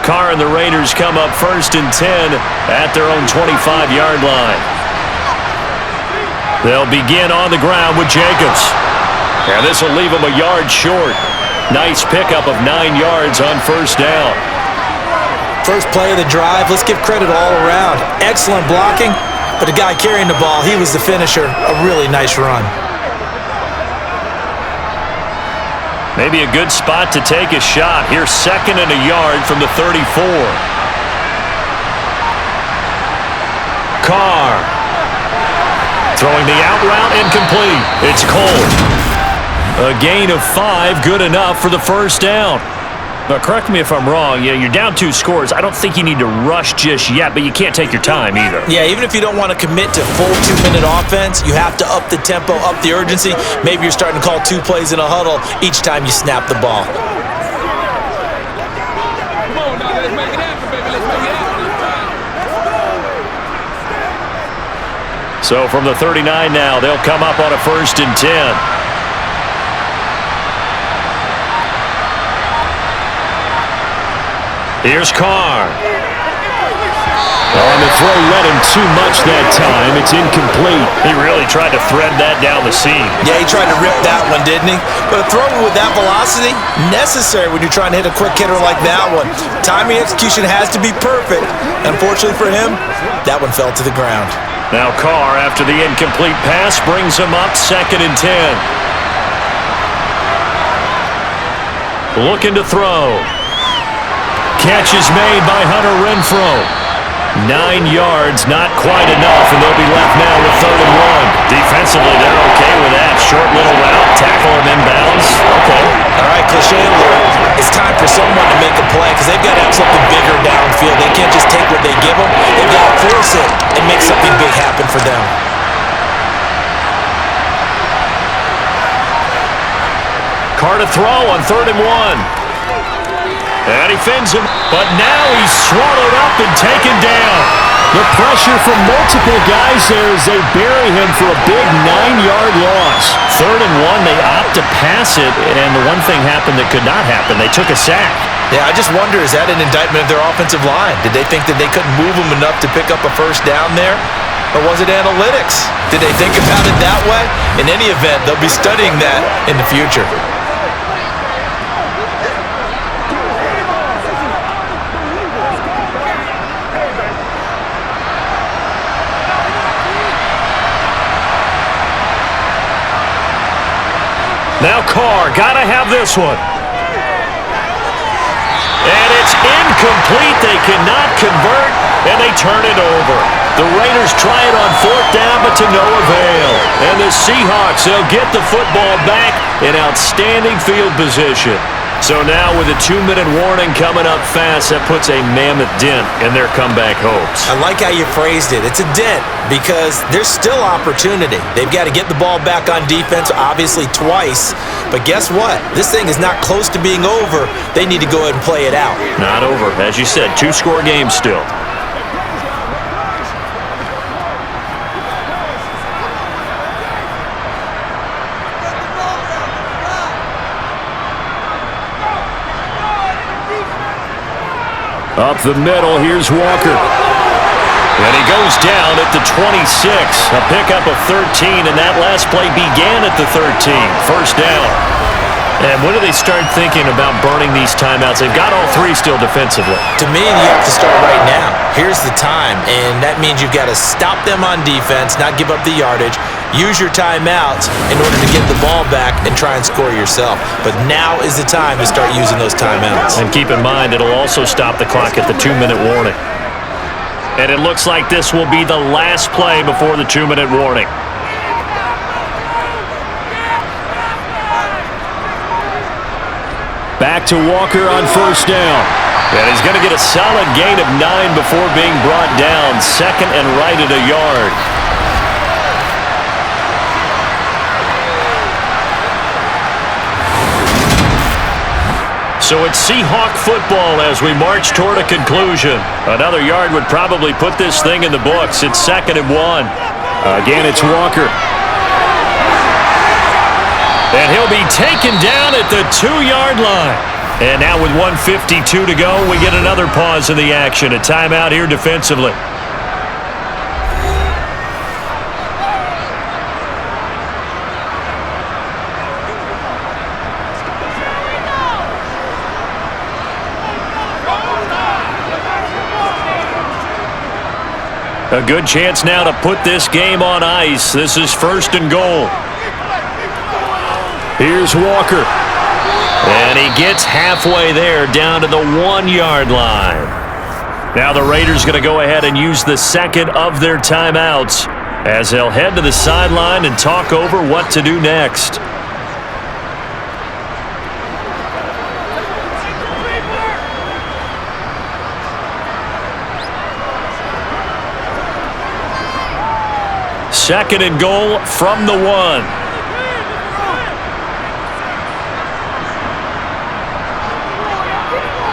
S4: Carr and the Raiders come up 1st and 10 at their own 25-yard line. They'll begin on the ground with Jacobs. And this will leave them a yard short. Nice pickup of 9 yards on 1st down.
S3: First play of the drive, let's give credit all around. Excellent blocking, but the guy carrying the ball, he was the finisher. A really nice run.
S4: Maybe a good spot to take a shot. Here's 2nd and a yard from the 34. Carr. Throwing the out route incomplete. It's Cole. A gain of 5, good enough for the 1st down. Now, correct me if I'm wrong. Yeah, you're down 2 scores. I don't think you need to rush just yet, but you can't take your time either.
S3: Yeah, even if you don't want to commit to full 2-minute offense, you have to up the tempo, up the urgency. Maybe you're starting to call 2 plays in a huddle each time you snap the ball.
S4: So from the 39 now, they'll come up on a 1st and 10. Here's Carr. On the throw, led him too much that time. It's incomplete. He really tried to thread that down the seam.
S3: Yeah, he tried to rip that one, didn't he? But a throw with that velocity, necessary when you're trying to hit a quick hitter like that one. Timing execution has to be perfect. Unfortunately for him, that one fell to the ground.
S4: Now Carr, after the incomplete pass, brings him up 2nd and 10. Looking to throw. Catch is made by Hunter Renfrow. 9 yards, not quite enough, and they'll be left now with 3rd and 1. Defensively, they're okay with that. Short little route, tackle him inbounds. Okay.
S3: All right, cliche alert. It's time for someone to make a play because they've got to have something bigger downfield. They can't just take what they give them. They've got to force it and make something big happen for them.
S4: Carr to throw on 3rd and 1. And he fins him, but now he's swallowed up and taken down. The pressure from multiple guys there as they bury him for a big 9-yard loss. 3rd and 1, they opt to pass it, and the one thing happened that could not happen. They took a sack.
S3: Yeah, I just wonder, is that an indictment of their offensive line? Did they think that they couldn't move him enough to pick up a 1st down there? Or was it analytics? Did they think about it that way? In any event, they'll be studying that in the future.
S4: Now Carr, gotta have this one. And it's incomplete. They cannot convert, and they turn it over. The Raiders try it on 4th down, but to no avail. And the Seahawks, they'll get the football back in outstanding field position. So now with a 2-minute warning coming up fast, that puts a mammoth dent in their comeback hopes.
S3: I like how you phrased it. It's a dent because there's still opportunity. They've got to get the ball back on defense, obviously twice. But guess what? This thing is not close to being over. They need to go ahead and play it out.
S4: Not over. As you said, 2-score game still. Up the middle, here's Walker. And he goes down at the 26. A pickup of 13, and that last play began at the 13. 1st down. And when do they start thinking about burning these timeouts? They've got all 3 still defensively.
S3: To me, you have to start right now. Here's the time, and that means you've got to stop them on defense, not give up the yardage, use your timeouts in order to get the ball back and try and score yourself. But now is the time to start using those timeouts.
S4: And keep in mind, it'll also stop the clock at the 2-minute warning. And it looks like this will be the last play before the 2-minute warning. Back to Walker on first down. And he's going to get a solid gain of 9 before being brought down. Second and right at a yard. So it's Seahawk football as we march toward a conclusion. Another yard would probably put this thing in the books. It's 2nd and 1. Again, it's Walker. And he'll be taken down at the 2-yard line. And now with 1:52 to go, we get another pause in the action. A timeout here defensively. A good chance now to put this game on ice. This is 1st and goal. Here's Walker. And he gets halfway there down to the 1-yard line. Now the Raiders going to go ahead and use the second of their timeouts as they'll head to the sideline and talk over what to do next. Second and goal from the 1.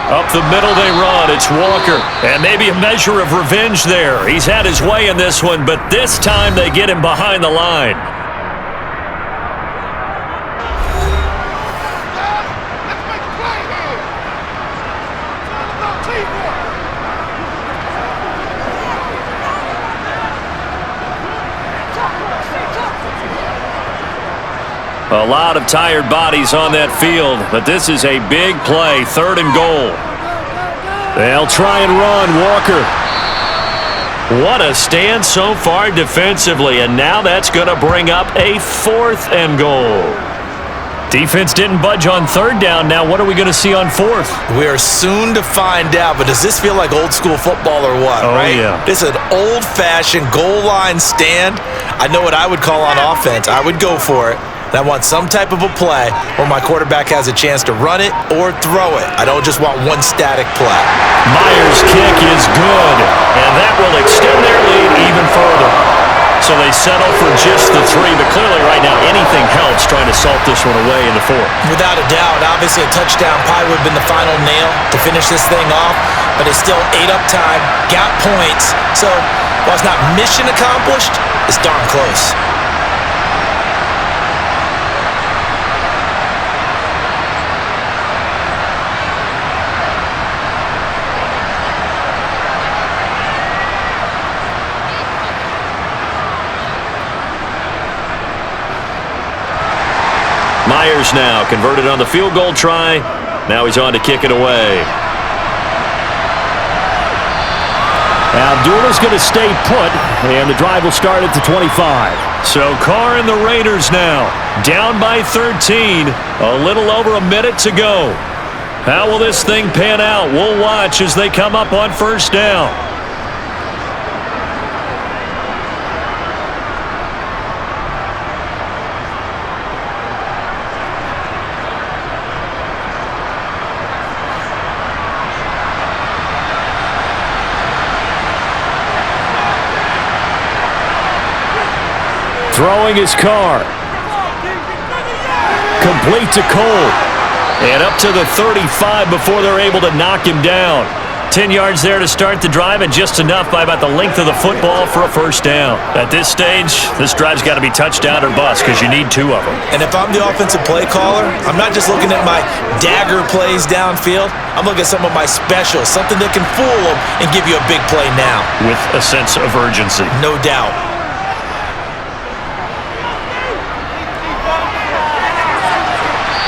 S4: Up the middle they run. It's Walker. And maybe a measure of revenge there. He's had his way in this one, but this time they get him behind the line. A lot of tired bodies on that field, but this is a big play. 3rd and goal. They'll try and run. Walker. What a stand so far defensively, and now that's going to bring up a 4th and goal. Defense didn't budge on 3rd down. Now what are we going to see on 4th?
S3: We are soon to find out, but does this feel like old school football or what, right?
S4: Yeah.
S3: This is an old-fashioned goal line stand. I know what I would call on offense. I would go for it. And I want some type of a play where my quarterback has a chance to run it or throw it. I don't just want one static play.
S4: Myers' kick is good, and that will extend their lead even further. So they settle for just the 3, but clearly right now anything helps trying to salt this one away in the 4th.
S3: Without a doubt, obviously a touchdown probably would have been the final nail to finish this thing off, but it's still ate up time, got points. So while it's not mission accomplished, it's darn close.
S4: Myers now converted on the field goal try. Now he's on to kick it away. Abdullah's going to stay put, and the drive will start at the 25. So Carr and the Raiders now down by 13. A little over a minute to go. How will this thing pan out? We'll watch as they come up on 1st down. Throwing his Carr. Complete to Cole. And up to the 35 before they're able to knock him down. 10 yards there to start the drive, and just enough by about the length of the football for a 1st down. At this stage, this drive's got to be touchdown or bust because you need 2 of them.
S3: And if I'm the offensive play caller, I'm not just looking at my dagger plays downfield. I'm looking at some of my specials, something that can fool them and give you a big play now.
S4: With a sense of urgency.
S3: No doubt.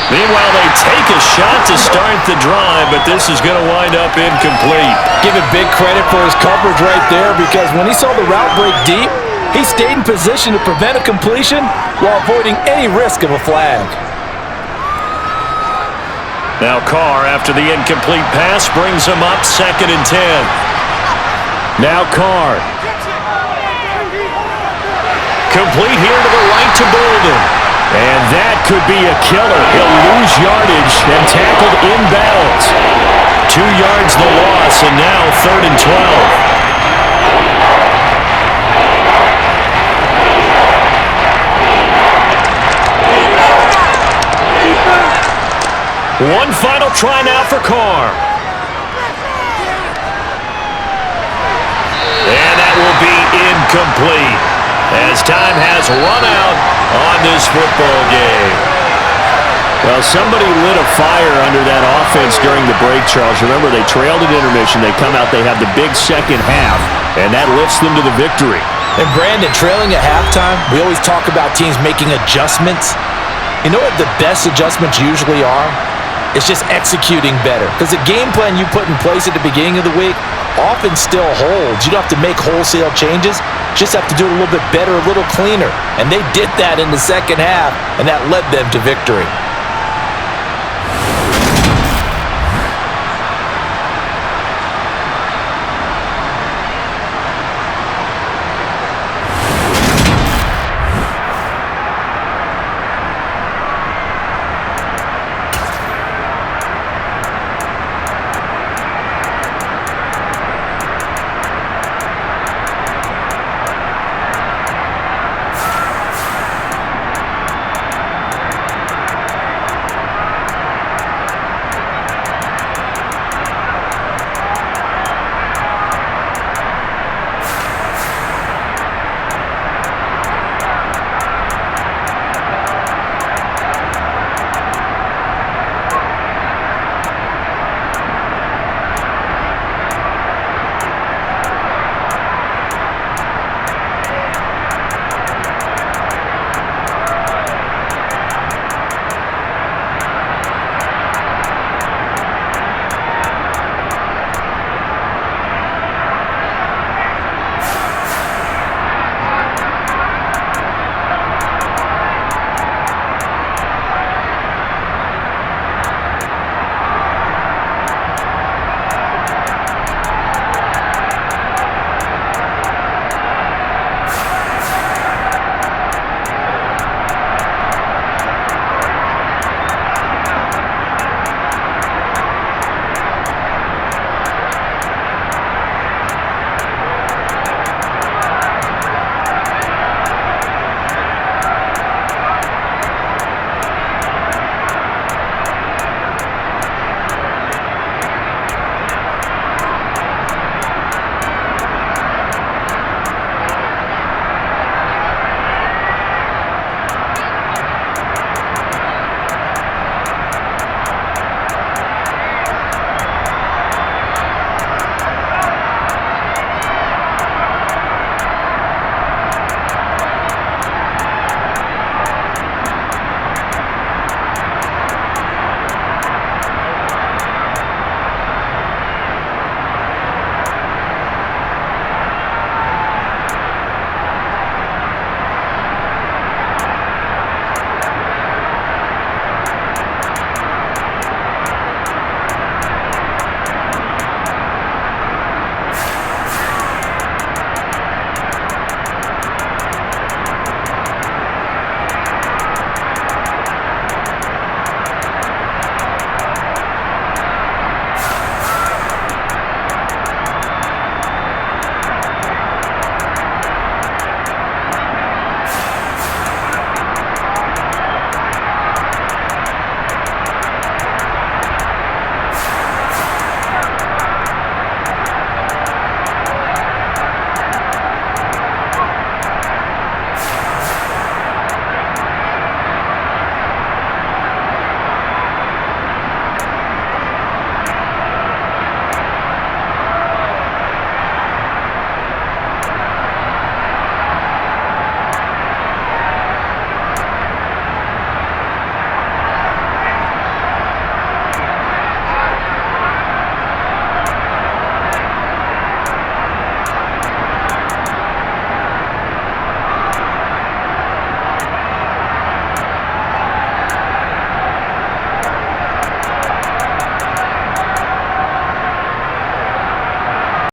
S4: Meanwhile, they take a shot to start the drive, but this is going to wind up incomplete.
S3: Give it big credit for his coverage right there, because when he saw the route break deep, he stayed in position to prevent a completion while avoiding any risk of a flag.
S4: Now Carr, after the incomplete pass, brings him up 2nd and 10. Now Carr. Complete here to the right to Bolden.
S2: And that could be a killer. He'll lose yardage and tackled inbounds. 2 yards the loss, and now 3rd and 12. One final try now for Carr. And that will be incomplete as time has run out on this football game. Well, somebody lit a fire under that offense during the break, Charles. Remember, they trailed at intermission. They come out, they have the big second half, and that lifts them to the victory.
S3: And Brandon, trailing at halftime, we always talk about teams making adjustments. You know what the best adjustments usually are? It's just executing better. Because the game plan you put in place at the beginning of the week often still holds. You don't have to make wholesale changes. Just have to do it a little bit better, a little cleaner. And they did that in the second half, and that led them to victory.